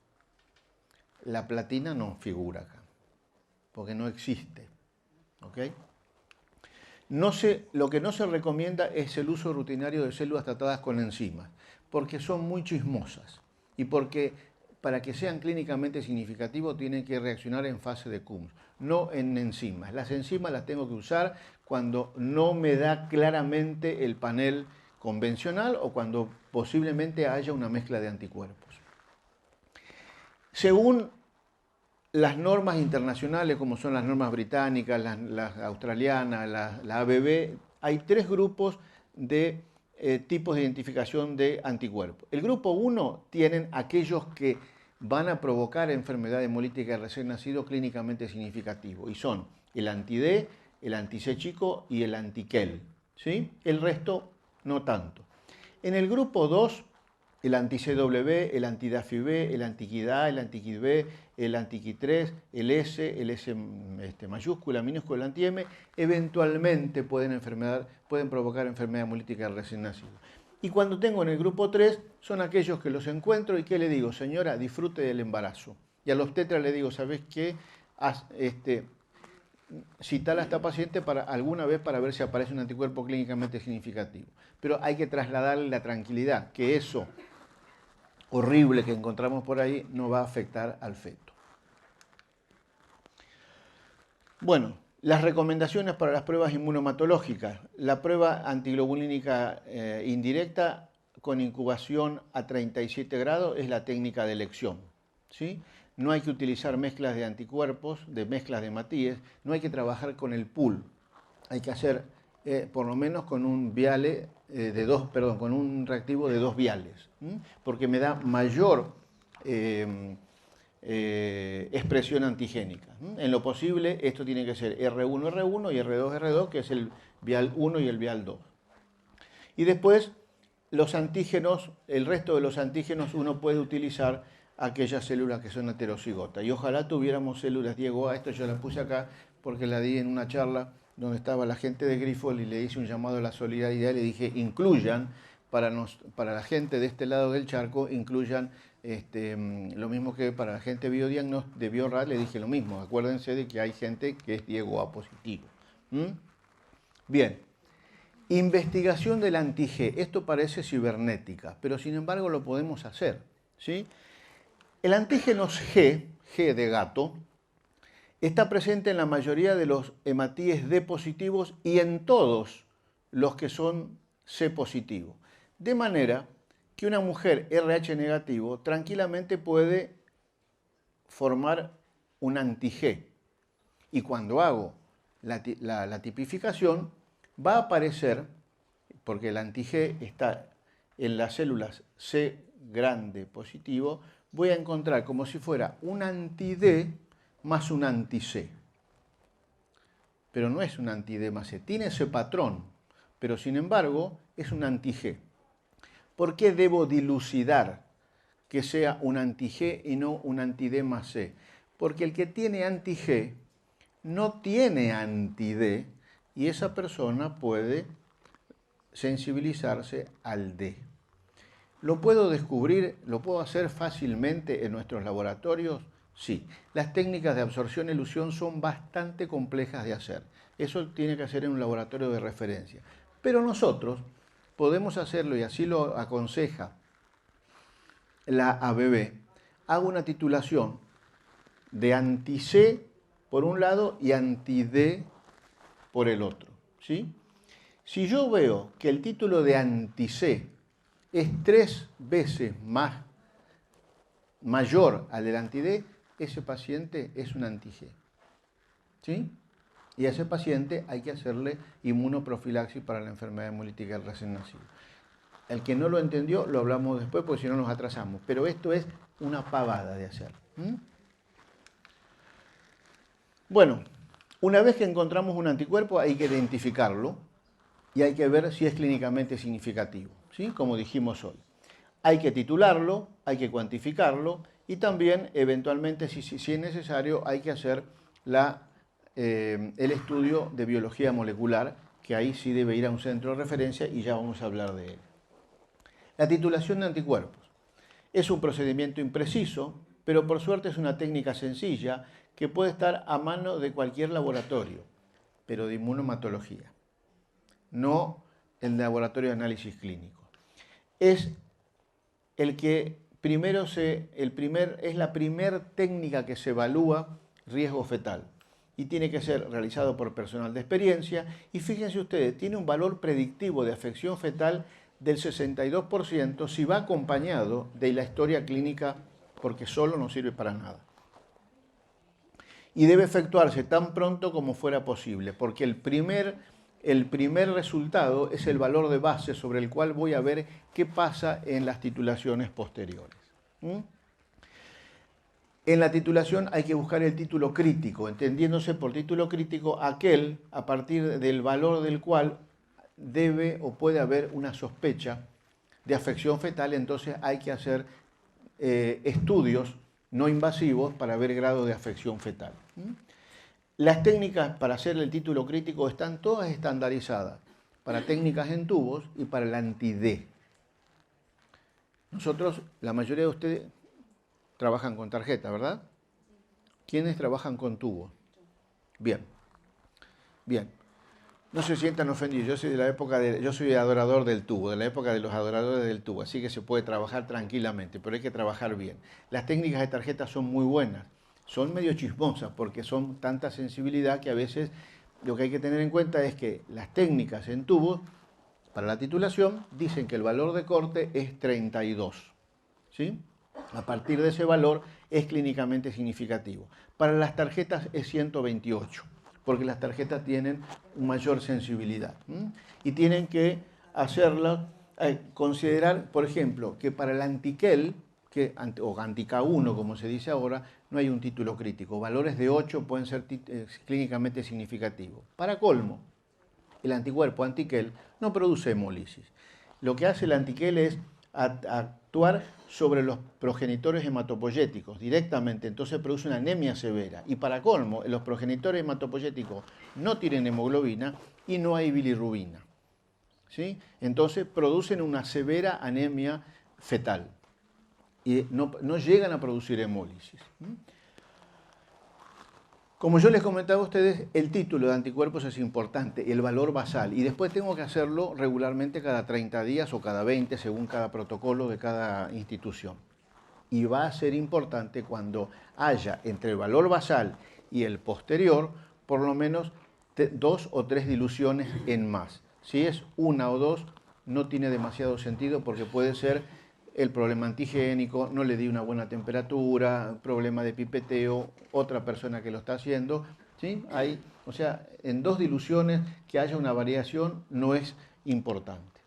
La platina no figura acá, porque no existe. ¿Okay? Lo que no se recomienda es el uso rutinario de células tratadas con enzimas, porque son muy chismosas y porque para que sean clínicamente significativos tienen que reaccionar en fase de CUMS, no en enzimas. Las enzimas las tengo que usar cuando no me da claramente el panel convencional o cuando posiblemente haya una mezcla de anticuerpos. Según las normas internacionales, como son las normas británicas, las australianas, la ABB, hay 3 grupos de tipos de identificación de anticuerpos. El grupo 1 tienen aquellos que van a provocar enfermedad hemolítica del recién nacido clínicamente significativo y son el anti-D, el anti-C chico y el anti-KEL. ¿Sí? El resto no tanto. En el grupo 2, el anti-CW, el anti-DAFI-B, el anti-KID-A, el anti-KID-B, el anti-KID-3, el S mayúscula, minúscula, el anti-M, eventualmente pueden provocar enfermedad hemolítica del recién nacido. Y cuando tengo en el grupo 3, son aquellos que los encuentro y que le digo, señora, disfrute del embarazo. Y al obstetra le digo, ¿sabes qué? Citala a esta paciente alguna vez para ver si aparece un anticuerpo clínicamente significativo. Pero hay que trasladarle la tranquilidad, que eso horrible que encontramos por ahí no va a afectar al feto. Bueno, las recomendaciones para las pruebas inmunohematológicas. La prueba antiglobulínica indirecta con incubación a 37 grados es la técnica de elección. ¿Sí? No hay que utilizar mezclas de anticuerpos, mezclas de Matías, no hay que trabajar con el pool. Hay que hacer por lo menos con un con un reactivo de 2 viales, porque me da mayor expresión antigénica. En lo posible, esto tiene que ser R1, R1 y R2, que es el vial 1 y el vial 2. Y después, los antígenos, el resto de los antígenos uno puede utilizar aquellas células que son heterocigotas. Y ojalá tuviéramos células Diego A. Esto yo la puse acá porque la di en una charla donde estaba la gente de Grifols y le hice un llamado a la solidaridad y le dije, incluyan, para la gente de este lado del charco, incluyan lo mismo que para la gente de Biorad, le dije lo mismo. Acuérdense de que hay gente que es Diego A positivo. Bien. Investigación del anti-G. Esto parece cibernética, pero sin embargo lo podemos hacer. ¿Sí? El antígeno G de gato, está presente en la mayoría de los hematíes D positivos y en todos los que son C positivo. De manera que una mujer RH negativo tranquilamente puede formar un anti-G. Y cuando hago la tipificación, va a aparecer, porque el anti-G está en las células C grande positivo, voy a encontrar como si fuera un anti-D más un anti-C. Pero no es un anti-D más C, tiene ese patrón, pero sin embargo es un anti-G. ¿Por qué debo dilucidar que sea un anti-G y no un anti-D más C? Porque el que tiene anti-G no tiene anti-D y esa persona puede sensibilizarse al D. ¿Lo puedo descubrir? ¿Lo puedo hacer fácilmente en nuestros laboratorios? Sí. Las técnicas de absorción-elusión son bastante complejas de hacer. Eso tiene que hacer en un laboratorio de referencia. Pero nosotros podemos hacerlo, y así lo aconseja la ABB. Hago una titulación de anti-C por un lado y anti-D por el otro, ¿sí? Si yo veo que el título de anti-C es 3 veces mayor al del anti-D, ese paciente es un anti-G, ¿sí? Y a ese paciente hay que hacerle inmunoprofilaxis para la enfermedad hemolítica del recién nacido. El que no lo entendió, lo hablamos después porque si no nos atrasamos. Pero esto es una pavada de hacer. Bueno, una vez que encontramos un anticuerpo hay que identificarlo y hay que ver si es clínicamente significativo, ¿sí? Como dijimos hoy. Hay que titularlo, hay que cuantificarlo y también, eventualmente, si es necesario, hay que hacer el estudio de biología molecular, que ahí sí debe ir a un centro de referencia y ya vamos a hablar de él. La titulación de anticuerpos es un procedimiento impreciso, pero por suerte es una técnica sencilla que puede estar a mano de cualquier laboratorio, pero de inmunomatología, no el laboratorio de análisis clínico. Es la primera técnica que se evalúa riesgo fetal y tiene que ser realizado por personal de experiencia y fíjense ustedes, tiene un valor predictivo de afección fetal del 62% si va acompañado de la historia clínica, porque solo no sirve para nada. Y debe efectuarse tan pronto como fuera posible, porque el primer resultado es el valor de base sobre el cual voy a ver qué pasa en las titulaciones posteriores. En la titulación hay que buscar el título crítico, entendiéndose por título crítico aquel a partir del valor del cual debe o puede haber una sospecha de afección fetal, entonces hay que hacer estudios no invasivos para ver grado de afección fetal. Las técnicas para hacer el título crítico están todas estandarizadas para técnicas en tubos y para el anti-D. Nosotros, la mayoría de ustedes trabajan con tarjeta, ¿verdad? ¿Quiénes trabajan con tubos? Bien, bien. No se sientan ofendidos, yo soy adorador del tubo, de la época de los adoradores del tubo, así que se puede trabajar tranquilamente, pero hay que trabajar bien. Las técnicas de tarjeta son muy buenas, son medio chismosas porque son tanta sensibilidad que a veces lo que hay que tener en cuenta es que las técnicas en tubos, para la titulación, dicen que el valor de corte es 32, ¿sí? A partir de ese valor es clínicamente significativo. Para las tarjetas es 128. Porque las tarjetas tienen mayor sensibilidad. Y tienen que hacerla, considerar, por ejemplo, que para el antiquel, o anti-K1 como se dice ahora, no hay un título crítico. Valores de 8 pueden ser clínicamente significativos. Para colmo, el anticuerpo antiquel no produce hemólisis. Lo que hace el antiquel es actuar sobre los progenitores hematopoyéticos directamente, entonces produce una anemia severa. Y para colmo, los progenitores hematopoyéticos no tienen hemoglobina y no hay bilirrubina, ¿sí? Entonces producen una severa anemia fetal y no llegan a producir hemólisis. Como yo les comentaba a ustedes, el título de anticuerpos es importante, el valor basal, y después tengo que hacerlo regularmente cada 30 días o cada 20, según cada protocolo de cada institución. Y va a ser importante cuando haya entre el valor basal y el posterior, por lo menos 2 o 3 diluciones en más. Si es 1 o 2, no tiene demasiado sentido porque puede ser el problema antigénico, no le di una buena temperatura, problema de pipeteo, otra persona que lo está haciendo, ¿sí? O sea, en 2 diluciones que haya una variación no es importante.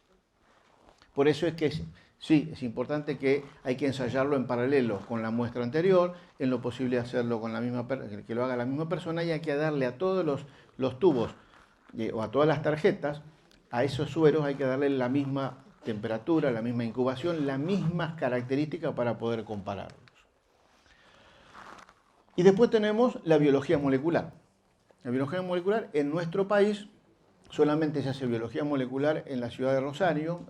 Por eso es que sí, es importante que hay que ensayarlo en paralelo con la muestra anterior, en lo posible hacerlo con la misma que lo haga la misma persona, y hay que darle a todos los tubos o a todas las tarjetas, a esos sueros hay que darle la misma temperatura, la misma incubación, las mismas características para poder compararlos. Y después tenemos la biología molecular. La biología molecular en nuestro país solamente se hace biología molecular en la ciudad de Rosario,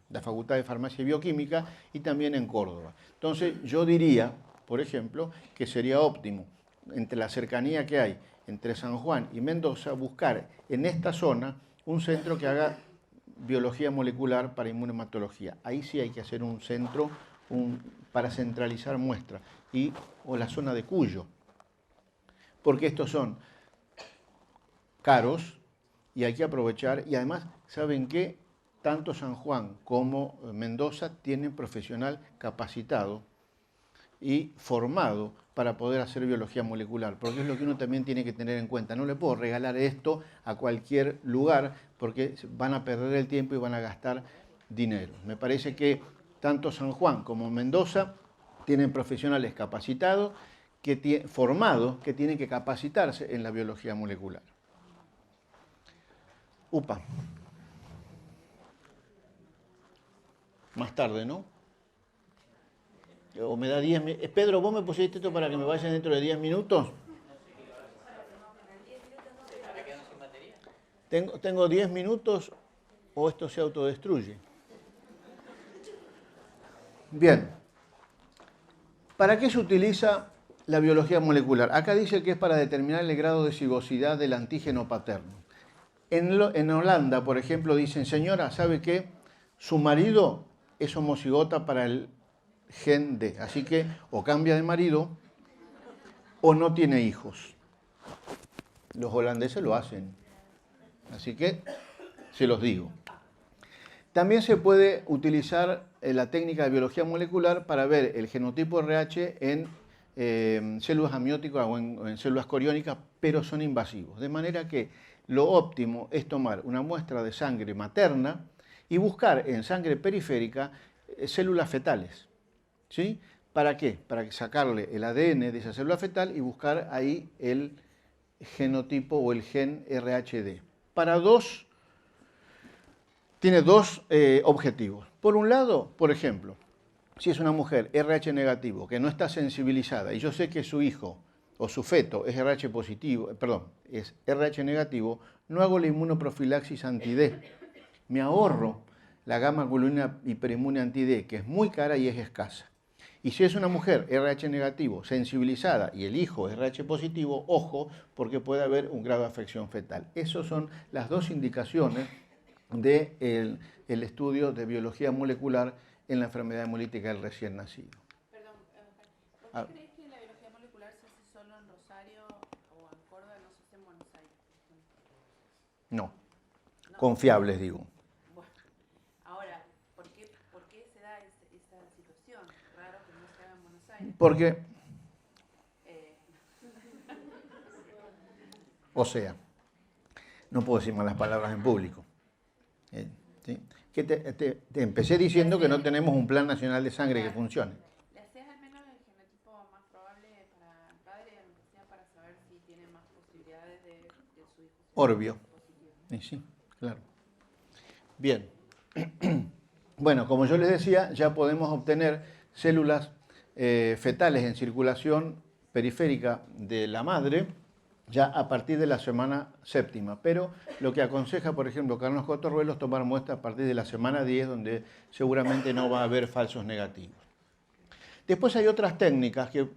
la Facultad de Farmacia y Bioquímica, y también en Córdoba. Entonces yo diría, por ejemplo, que sería óptimo, entre la cercanía que hay entre San Juan y Mendoza, buscar en esta zona un centro que haga biología molecular para inmunohematología. Ahí sí hay que hacer un centro para centralizar muestras, o la zona de Cuyo, porque estos son caros y hay que aprovechar, y además, ¿saben qué? Tanto San Juan como Mendoza tienen profesional capacitado y formado para poder hacer biología molecular, porque es lo que uno también tiene que tener en cuenta. No le puedo regalar esto a cualquier lugar porque van a perder el tiempo y van a gastar dinero. Me parece que tanto San Juan como Mendoza tienen profesionales capacitados, formados, que tienen que capacitarse en la biología molecular. Upa. Más tarde, ¿no? O me da 10 minutos. Pedro, ¿vos me pusiste esto para que me vayan dentro de 10 minutos? Tengo 10 minutos o esto se autodestruye. Bien. ¿Para qué se utiliza la biología molecular? Acá dice que es para determinar el grado de cigosidad del antígeno paterno. En Holanda, por ejemplo, dicen, señora, ¿sabe qué? Su marido es homocigota para el gen D, así que o cambia de marido o no tiene hijos. Los holandeses lo hacen, así que se los digo. También se puede utilizar la técnica de biología molecular para ver el genotipo RH en células amnióticas o en células coriónicas, pero son invasivos. De manera que lo óptimo es tomar una muestra de sangre materna y buscar en sangre periférica células fetales. ¿Sí? ¿Para qué? Para sacarle el ADN de esa célula fetal y buscar ahí el genotipo o el gen RHD. Tiene dos objetivos. Por un lado, por ejemplo, si es una mujer RH negativo que no está sensibilizada y yo sé que su hijo o su feto es es RH negativo, no hago la inmunoprofilaxis anti-D. Me ahorro la gamma globulina hiperinmune anti-D, que es muy cara y es escasa. Y si es una mujer RH negativo, sensibilizada, y el hijo es RH positivo, ojo, porque puede haber un grado de afección fetal. Esas son las dos indicaciones del estudio de biología molecular en la enfermedad hemolítica del recién nacido. Perdón, ¿por qué crees que la biología molecular se hace solo en Rosario o en Córdoba, no se hace en Buenos Aires? No, confiables digo. Bueno, ahora, ¿por qué se da esa situación? Raro que no se haga en Buenos Aires. Porque, o sea, no puedo decir malas palabras en público. ¿Sí? Que te empecé diciendo que no tenemos un plan nacional de sangre que funcione. ¿Le hacías al menos el genotipo más probable para el padre, aunque sea para saber si tiene más posibilidades de su hijo? Orbio. Sí, claro. Bien. Bueno, como yo les decía, ya podemos obtener células fetales en circulación periférica de la madre ya a partir de la semana séptima, pero lo que aconseja, por ejemplo, Carlos Cotorruelo es tomar muestras a partir de la semana 10, donde seguramente no va a haber falsos negativos. Después hay otras técnicas que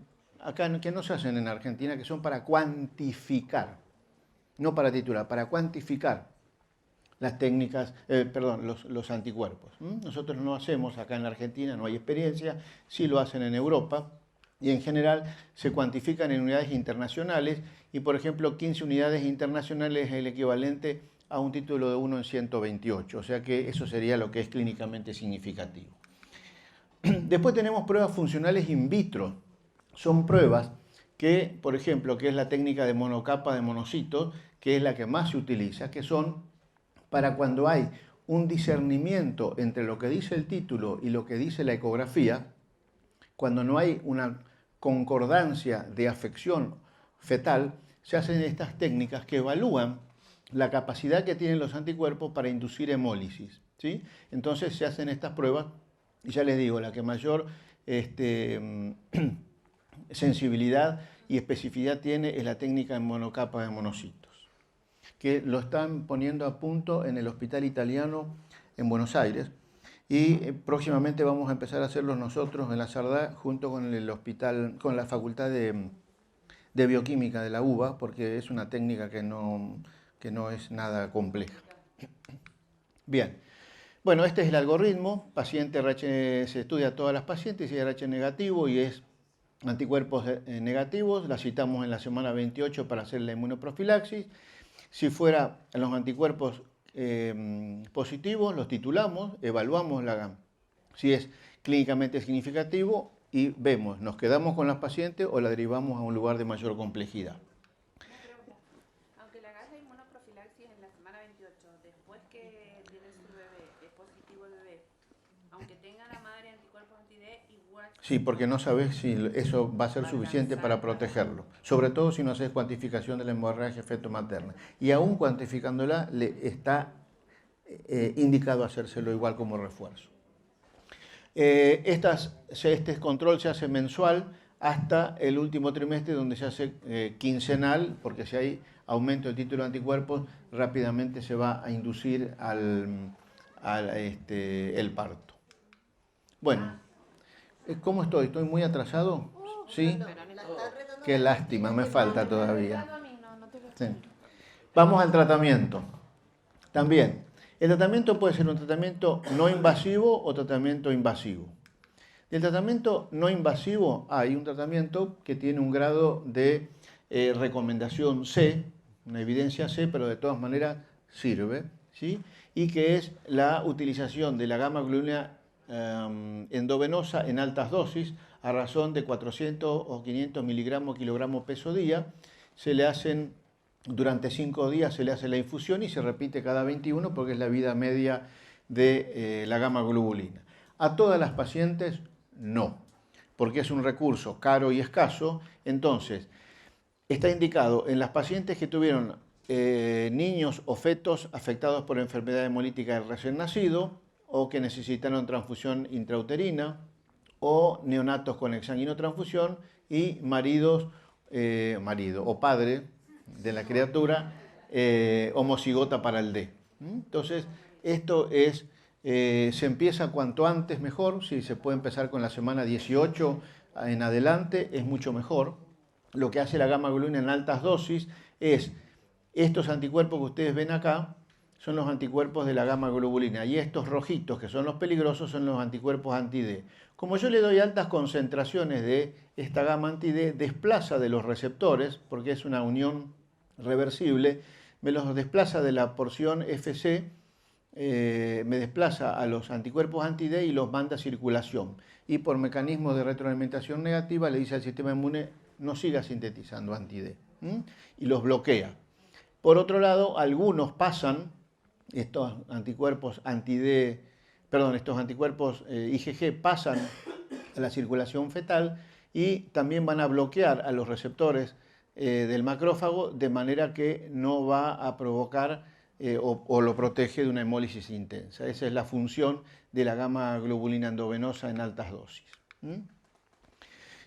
no se hacen en Argentina, que son para cuantificar, no para titular, para cuantificar las técnicas, los anticuerpos. Nosotros no lo hacemos acá en la Argentina, no hay experiencia, sí lo hacen en Europa, y en general se cuantifican en unidades internacionales, y por ejemplo 15 unidades internacionales es el equivalente a un título de 1 en 128, o sea que eso sería lo que es clínicamente significativo. Después tenemos pruebas funcionales in vitro, son pruebas que, por ejemplo, que es la técnica de monocapa de monocitos, que es la que más se utiliza, que son para cuando hay un discernimiento entre lo que dice el título y lo que dice la ecografía, cuando no hay una concordancia de afección fetal, se hacen estas técnicas que evalúan la capacidad que tienen los anticuerpos para inducir hemólisis, ¿sí? Entonces se hacen estas pruebas y ya les digo, la que mayor sensibilidad y especificidad tiene es la técnica en monocapa de monocitos, que lo están poniendo a punto en el Hospital Italiano en Buenos Aires y próximamente vamos a empezar a hacerlo nosotros en la Sardá junto con el hospital, con la Facultad de Bioquímica de la UBA, porque es una técnica que no es nada compleja. Bien, bueno, este es el algoritmo, paciente RH, se estudia a todas las pacientes, si es RH negativo y es anticuerpos negativos, la citamos en la semana 28 para hacer la inmunoprofilaxis. Si fuera los anticuerpos positivos, los titulamos, evaluamos si es clínicamente significativo y vemos, nos quedamos con las pacientes o la derivamos a un lugar de mayor complejidad. Una pregunta. Aunque le hagas la inmunoprofilaxis en la semana 28, después que tiene su bebé, es positivo el bebé, aunque tenga la madre anticuerpos anti-D, igual... Sí, porque no sabes si eso va a ser suficiente para protegerlo. Sobre todo si no haces cuantificación de la hemorragia feto-materna. Y aún cuantificándola, le está indicado hacérselo igual como refuerzo. Este control se hace mensual hasta el último trimestre, donde se hace quincenal, porque si hay aumento del título de anticuerpos, rápidamente se va a inducir el parto. Bueno, ¿cómo estoy? ¿Estoy muy atrasado? ¿Sí? Qué lástima, me falta todavía. Sí. Vamos al tratamiento. También. El tratamiento puede ser un tratamiento no invasivo o tratamiento invasivo. Del tratamiento no invasivo hay un tratamiento que tiene un grado de recomendación C, una evidencia C, pero de todas maneras sirve, ¿sí? Y que es la utilización de la gamma-globulina endovenosa en altas dosis a razón de 400 o 500 miligramos kilogramo peso día. Se le hacen durante 5 días, se le hace la infusión y se repite cada 21 porque es la vida media de la gamma-globulina. A todas las pacientes no, porque es un recurso caro y escaso. Entonces, está indicado en las pacientes que tuvieron niños o fetos afectados por enfermedad hemolítica del recién nacido o que necesitaron transfusión intrauterina o neonatos con exsanguinotransfusión y marido o padre de la criatura homocigota para el D. Entonces, esto es, se empieza cuanto antes mejor, si se puede empezar con la semana 18 en adelante, es mucho mejor. Lo que hace la gamma-globulina en altas dosis es, estos anticuerpos que ustedes ven acá, son los anticuerpos de la gamma-globulina y estos rojitos, que son los peligrosos, son los anticuerpos anti-D. Como yo le doy altas concentraciones de esta gamma anti-D, desplaza de los receptores, porque es una unión reversible, me los desplaza de la porción FC, me desplaza a los anticuerpos anti-D y los manda a circulación. Y por mecanismo de retroalimentación negativa le dice al sistema inmune, no siga sintetizando anti-D, y los bloquea. Por otro lado, algunos pasan, estos anticuerpos anti-D, estos anticuerpos IgG pasan a la circulación fetal y también van a bloquear a los receptores del macrófago de manera que no va a provocar o lo protege de una hemólisis intensa. Esa es la función de la gamma-globulina endovenosa en altas dosis.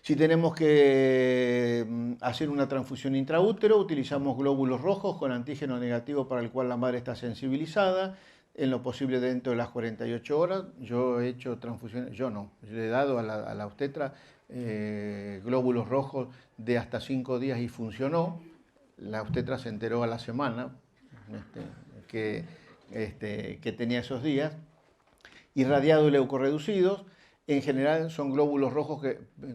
Si tenemos que hacer una transfusión intraútero, utilizamos glóbulos rojos con antígeno negativo para el cual la madre está sensibilizada, en lo posible dentro de las 48 horas. Yo he hecho transfusiones, yo le he dado a la obstetra glóbulos rojos de hasta 5 días y funcionó. La obstetra se enteró a la semana que tenía esos días. Irradiados leucorreducidos. En general son glóbulos rojos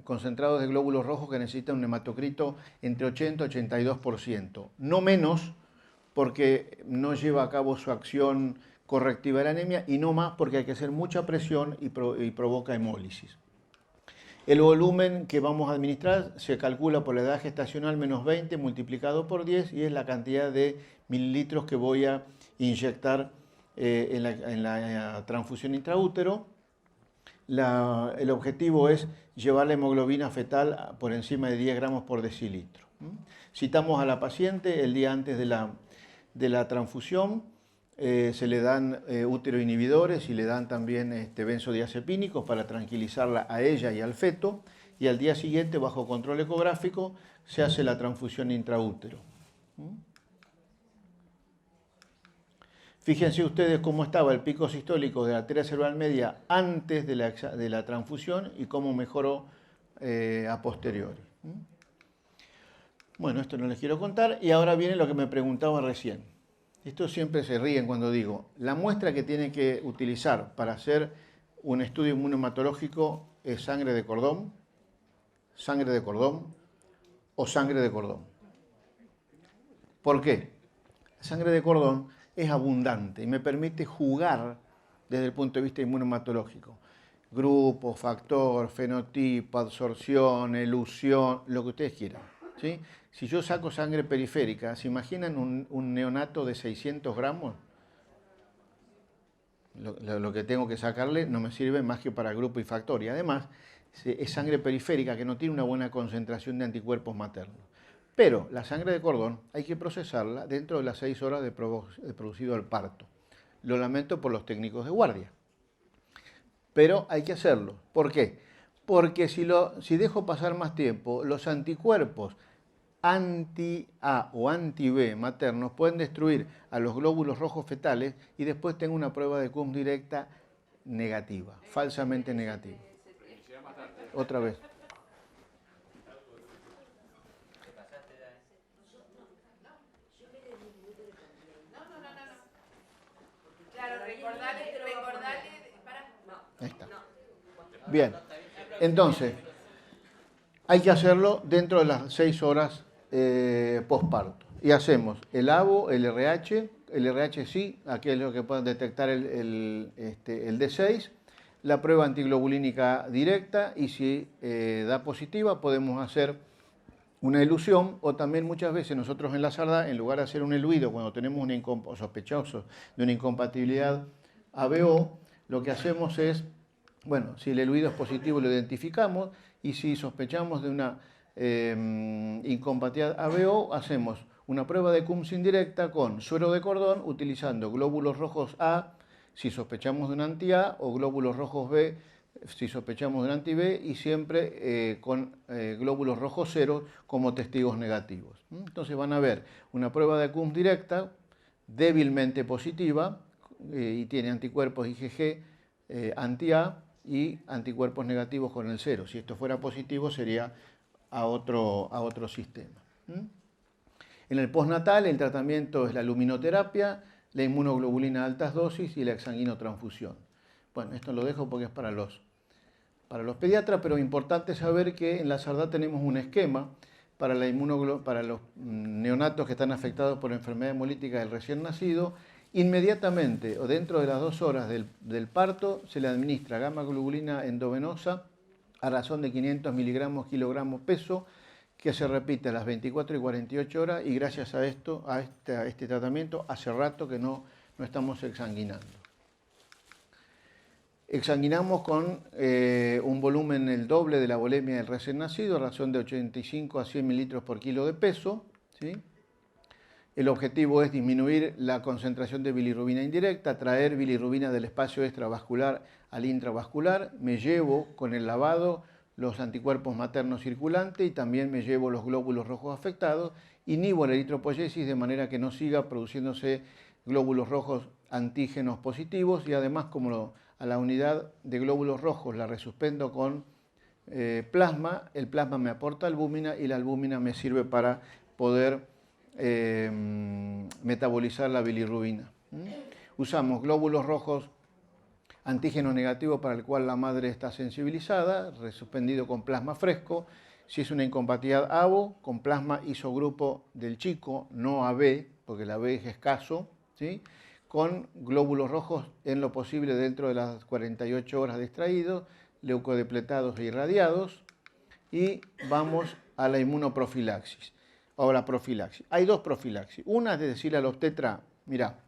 concentrados de glóbulos rojos que necesitan un hematocrito entre 80 y 82%. No menos porque no lleva a cabo su acción correctiva de la anemia y no más porque hay que hacer mucha presión y provoca hemólisis. El volumen que vamos a administrar se calcula por la edad gestacional menos 20 multiplicado por 10 y es la cantidad de mililitros que voy a inyectar en la transfusión intraútero. El objetivo es llevar la hemoglobina fetal por encima de 10 gramos por decilitro. Citamos a la paciente el día antes de la transfusión, se le dan útero-inhibidores y le dan también benzodiazepínicos para tranquilizarla a ella y al feto, y al día siguiente, bajo control ecográfico, se hace la transfusión intraútero. Fíjense ustedes cómo estaba el pico sistólico de la arteria cerebral media antes de la transfusión y cómo mejoró a posteriori. Bueno, esto no les quiero contar. Y ahora viene lo que me preguntaba recién. Esto siempre se ríen cuando digo. La muestra que tiene que utilizar para hacer un estudio inmunohematológico es sangre de cordón o sangre de cordón. ¿Por qué? La sangre de cordón es abundante y me permite jugar desde el punto de vista inmunohematológico. Grupo, factor, fenotipo, absorción, elusión, lo que ustedes quieran, ¿sí? Si yo saco sangre periférica, ¿se imaginan un neonato de 600 gramos? Lo que tengo que sacarle no me sirve más que para grupo y factor. Y además es sangre periférica que no tiene una buena concentración de anticuerpos maternos. Pero la sangre de cordón hay que procesarla dentro de las 6 horas de producido el parto. Lo lamento por los técnicos de guardia. Pero hay que hacerlo. ¿Por qué? Porque si dejo pasar más tiempo, los anticuerpos anti-A o anti-B maternos pueden destruir a los glóbulos rojos fetales y después tengo una prueba de CUM directa negativa, falsamente negativa. Otra vez. Ahí está. Bien, entonces, hay que hacerlo dentro de las 6 horas posparto. Y hacemos el ABO, el RH sí, aquellos que puedan detectar el D6, la prueba antiglobulínica directa y si da positiva podemos hacer una elusión o también muchas veces nosotros en la SARDA, en lugar de hacer un eluido cuando tenemos sospechosos de una incompatibilidad ABO, lo que hacemos es, bueno, si el eluido es positivo lo identificamos y si sospechamos de una incompatibilidad ABO, hacemos una prueba de CUMS indirecta con suero de cordón utilizando glóbulos rojos A si sospechamos de un anti-A o glóbulos rojos B si sospechamos de un anti-B y siempre con glóbulos rojos cero como testigos negativos. Entonces van a ver una prueba de CUMS directa débilmente positiva y tiene anticuerpos IgG anti-A y anticuerpos negativos con el cero. Si esto fuera positivo sería a otro sistema. En el postnatal el tratamiento es la luminoterapia, la inmunoglobulina de altas dosis y la exsanguinotransfusión. Bueno, esto lo dejo porque es para los pediatras, pero es importante saber que en la SARDA tenemos un esquema para los neonatos que están afectados por enfermedad hemolítica del recién nacido. Inmediatamente o dentro de las 2 horas del parto se le administra gamma globulina endovenosa a razón de 500 miligramos kilogramos peso, que se repite a las 24 y 48 horas y gracias a este tratamiento hace rato que no estamos exsanguinando. Exsanguinamos con un volumen el doble de la volemia del recién nacido a razón de 85 a 100 mililitros por kilo de peso, ¿sí? El objetivo es disminuir la concentración de bilirrubina indirecta, traer bilirrubina del espacio extravascular al intravascular. Me llevo con el lavado los anticuerpos maternos circulantes y también me llevo los glóbulos rojos afectados. Inhibo la eritropoyesis de manera que no siga produciéndose glóbulos rojos antígenos positivos y además como a la unidad de glóbulos rojos la resuspendo con plasma, el plasma me aporta albúmina y la albúmina me sirve para poder metabolizar la bilirrubina. Usamos glóbulos rojos antígeno negativo para el cual la madre está sensibilizada, resuspendido con plasma fresco. Si es una incompatibilidad ABO, con plasma isogrupo del chico, no AB, porque la B es escaso, ¿sí? Con glóbulos rojos en lo posible dentro de las 48 horas de extraído, leucodepletados e irradiados, y vamos a la inmunoprofilaxis. Ahora, profilaxis. Hay 2 profilaxis. Una es de decirle al obstetra, mira,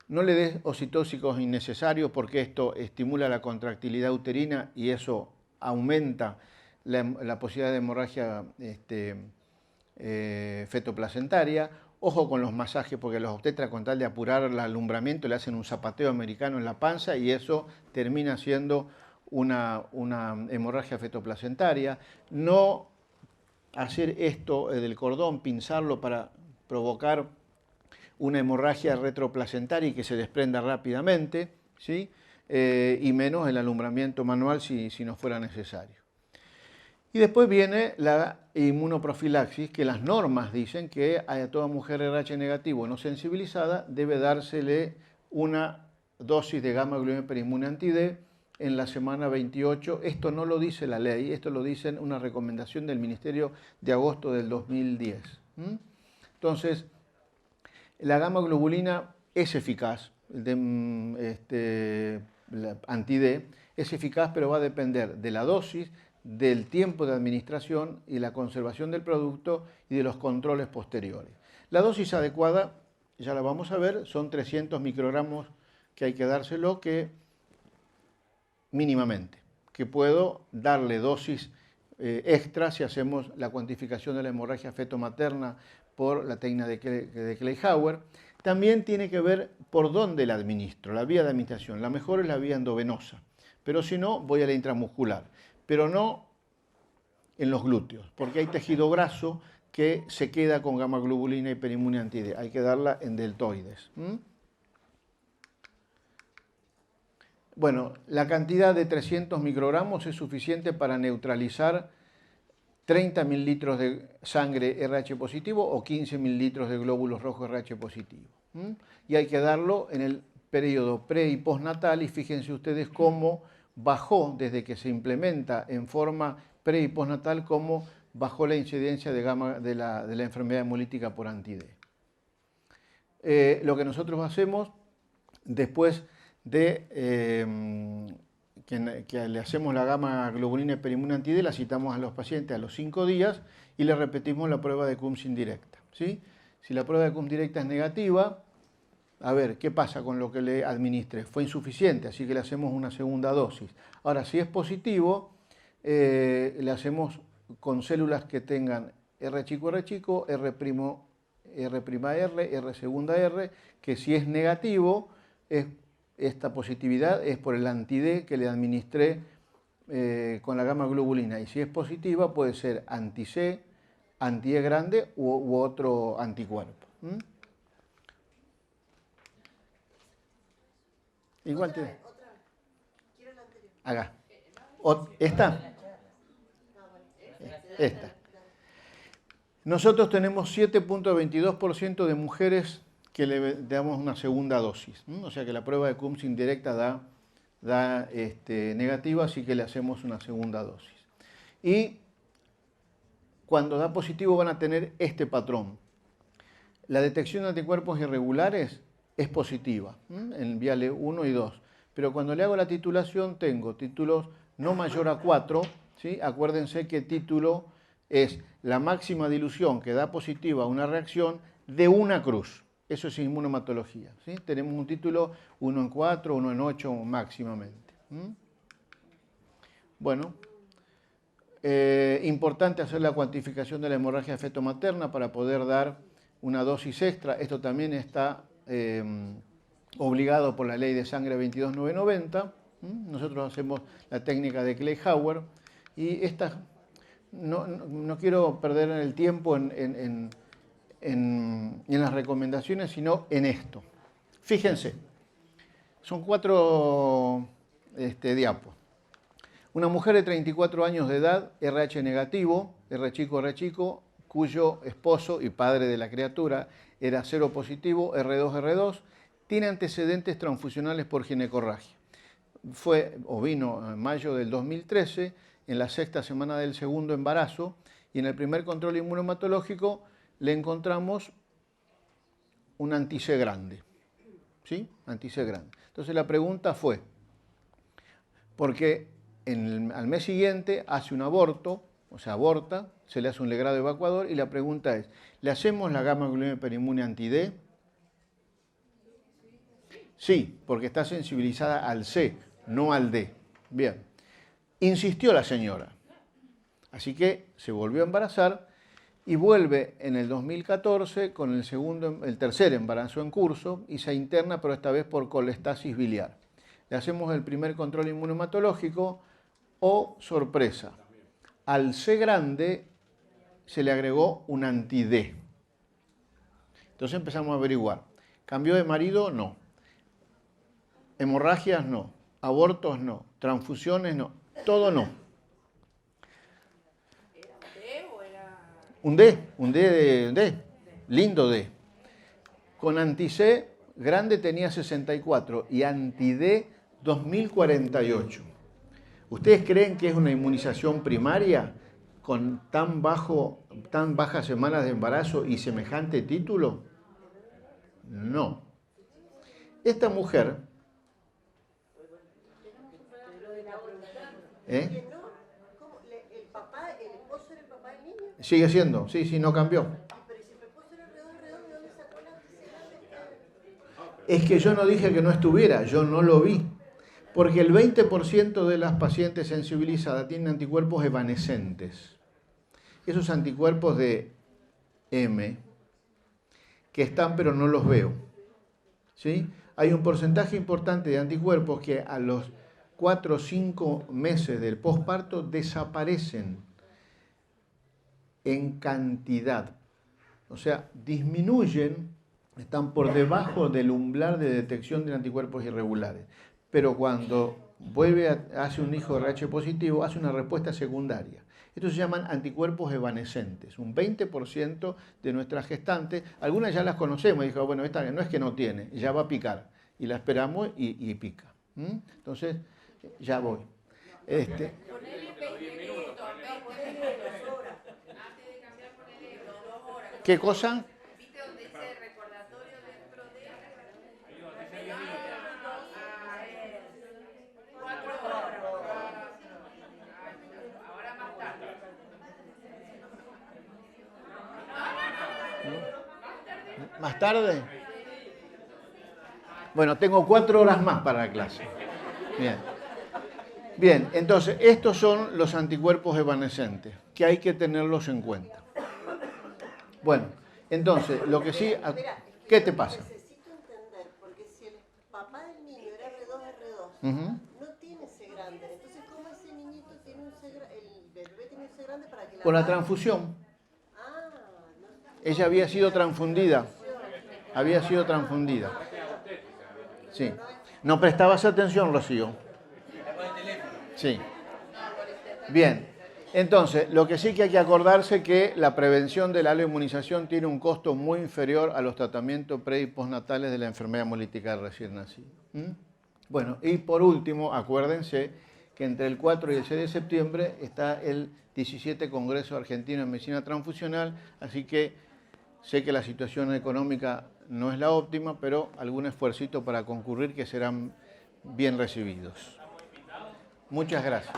No le des oxitóxicos innecesarios porque esto estimula la contractilidad uterina y eso aumenta la posibilidad de hemorragia fetoplacentaria. Ojo con los masajes porque los obstetras, con tal de apurar el alumbramiento, le hacen un zapateo americano en la panza y eso termina siendo una hemorragia fetoplacentaria. No hacer esto del cordón, pinzarlo para provocar una hemorragia retroplacentaria y que se desprenda rápidamente, ¿sí? Y menos el alumbramiento manual si no fuera necesario. Y después viene la inmunoprofilaxis, que las normas dicen que a toda mujer RH negativo no sensibilizada debe dársele una dosis de gamma globulina inmune anti-D en la semana 28. Esto no lo dice la ley, esto lo dice una recomendación del Ministerio de agosto del 2010. Entonces, la gamma globulina es eficaz, anti-D, es eficaz, pero va a depender de la dosis, del tiempo de administración y la conservación del producto y de los controles posteriores. La dosis adecuada, ya la vamos a ver, son 300 microgramos que hay que dárselo, que mínimamente, que puedo darle dosis extra si hacemos la cuantificación de la hemorragia fetomaterna por la técnica de Kleihauer. También tiene que ver por dónde la administro, la vía de administración. La mejor es la vía endovenosa, pero si no, voy a la intramuscular. Pero no en los glúteos, porque hay tejido graso que se queda con gamma globulina hiperinmune anti-D. Hay que darla en deltoides. Bueno, la cantidad de 300 microgramos es suficiente para neutralizar 30 mililitros de sangre RH positivo o 15 mililitros de glóbulos rojos RH positivo. Y hay que darlo en el periodo pre y postnatal, y fíjense ustedes cómo bajó desde que se implementa en forma pre y postnatal, cómo bajó la incidencia de gamma de la enfermedad hemolítica por anti-D. Lo que nosotros hacemos después de que le hacemos la gamma globulina hiperinmune anti-D, la citamos a los pacientes a los 5 días y le repetimos la prueba de Coombs indirecta, ¿sí? Si la prueba de Coombs directa es negativa, a ver, ¿qué pasa con lo que le administre? Fue insuficiente, así que le hacemos una segunda dosis. Ahora, si es positivo, le hacemos con células que tengan R chico, R primo, R segunda R, que si es negativo, esta positividad es por el anti-D que le administré con la gamma globulina. Y si es positiva, puede ser anti-C, anti-E grande u otro anticuerpo. Igual te... Quiero la anterior. Acá. ¿Esta? Esta. Nosotros tenemos 7.22% de mujeres que le damos una segunda dosis. O sea que la prueba de Coombs indirecta da negativa, así que le hacemos una segunda dosis. Y cuando da positivo van a tener este patrón. La detección de anticuerpos irregulares es positiva, en viale 1 y 2. Pero cuando le hago la titulación tengo títulos no mayor a 4, ¿sí? Acuérdense que título es la máxima dilución que da positiva a una reacción de una cruz. Eso es inmunomatología, ¿sí? Tenemos un título 1 en 4, 1 en 8 máximamente. Bueno, importante hacer la cuantificación de la hemorragia fetomaterna para poder dar una dosis extra. Esto también está obligado por la ley de sangre 22990. Nosotros hacemos la técnica de Kleihauer y esta, no quiero perder el tiempo en las recomendaciones, sino en esto. Fíjense, son 4 diapos. Una mujer de 34 años de edad, RH negativo, R chico, cuyo esposo y padre de la criatura era cero positivo, R2, tiene antecedentes transfusionales por ginecorragia. Vino en mayo del 2013, en la 6ª semana del segundo embarazo, y en el primer control inmunomatológico le encontramos un anti-C grande. ¿Sí? Anti-C grande. Entonces la pregunta fue, porque al mes siguiente hace un aborto, o sea, aborta, se le hace un legrado evacuador y la pregunta es, ¿le hacemos la gamma globulina hiperinmune anti-D? Sí, porque está sensibilizada al C, no al D. Bien. Insistió la señora. Así que se volvió a embarazar y vuelve en el 2014 con el tercer embarazo en curso y se interna, pero esta vez por colestasis biliar. Le hacemos el primer control inmunohematológico. Oh, sorpresa, al C grande se le agregó un anti-D. Entonces empezamos a averiguar. ¿Cambio de marido? No. Hemorragias no. Abortos no. Transfusiones no. Todo no. ¿Era un D o era...? Un D. Lindo D. Con anti-C grande tenía 64 y anti-D 2048. ¿Ustedes creen que es una inmunización primaria con tan bajas semanas de embarazo y semejante título? No. Esta mujer... ¿Eh? ¿El papá, el esposo era el papá del niño? Sigue siendo, sí, no cambió. Pero si el esposo era alrededor, ¿de dónde sacó la anticidad? Es que yo no dije que no estuviera, yo no lo vi. Porque el 20% de las pacientes sensibilizadas tienen anticuerpos evanescentes. Esos anticuerpos de M, que están pero no los veo. ¿Sí? Hay un porcentaje importante de anticuerpos que a los 4 o 5 meses del posparto desaparecen en cantidad. O sea, disminuyen, están por debajo del umbral de detección de anticuerpos irregulares. Pero cuando hace un hijo RH positivo, hace una respuesta secundaria. Estos se llaman anticuerpos evanescentes. Un 20% de nuestras gestantes, algunas ya las conocemos, y dijo, bueno, esta no es que no tiene, ya va a picar. Y la esperamos y pica. Entonces, ya voy. Ponele 20 minutos, 20 minutos. Antes de cambiar, ponele 2 horas. ¿Qué cosa? ¿Viste donde dice recordatorio dentro de...? 4 horas. Ahora más tarde. ¿Más tarde? Bueno, tengo 4 horas más para la clase. Bien, entonces, estos son los anticuerpos evanescentes, que hay que tenerlos en cuenta. Bueno, entonces, lo que sí... ¿Qué te pasa? Necesito entender, porque si el papá del niño era R2, no tiene C grande. Entonces, ¿cómo ese niñito tiene un C grande? El bebé tiene un C grande para que la... Por la transfusión. No. Ella había sido transfundida. Había sido transfundida. Sí. No prestabas atención, Rocío. Sí. Bien. Entonces, lo que sí que hay que acordarse que la prevención de la aloinmunización tiene un costo muy inferior a los tratamientos pre y postnatales de la enfermedad hemolítica del recién nacido. Bueno, y por último, acuérdense que entre el 4 y el 6 de septiembre está el 17 Congreso Argentino en Medicina Transfusional, así que sé que la situación económica no es la óptima, pero algún esfuercito para concurrir que serán bien recibidos. Muchas gracias.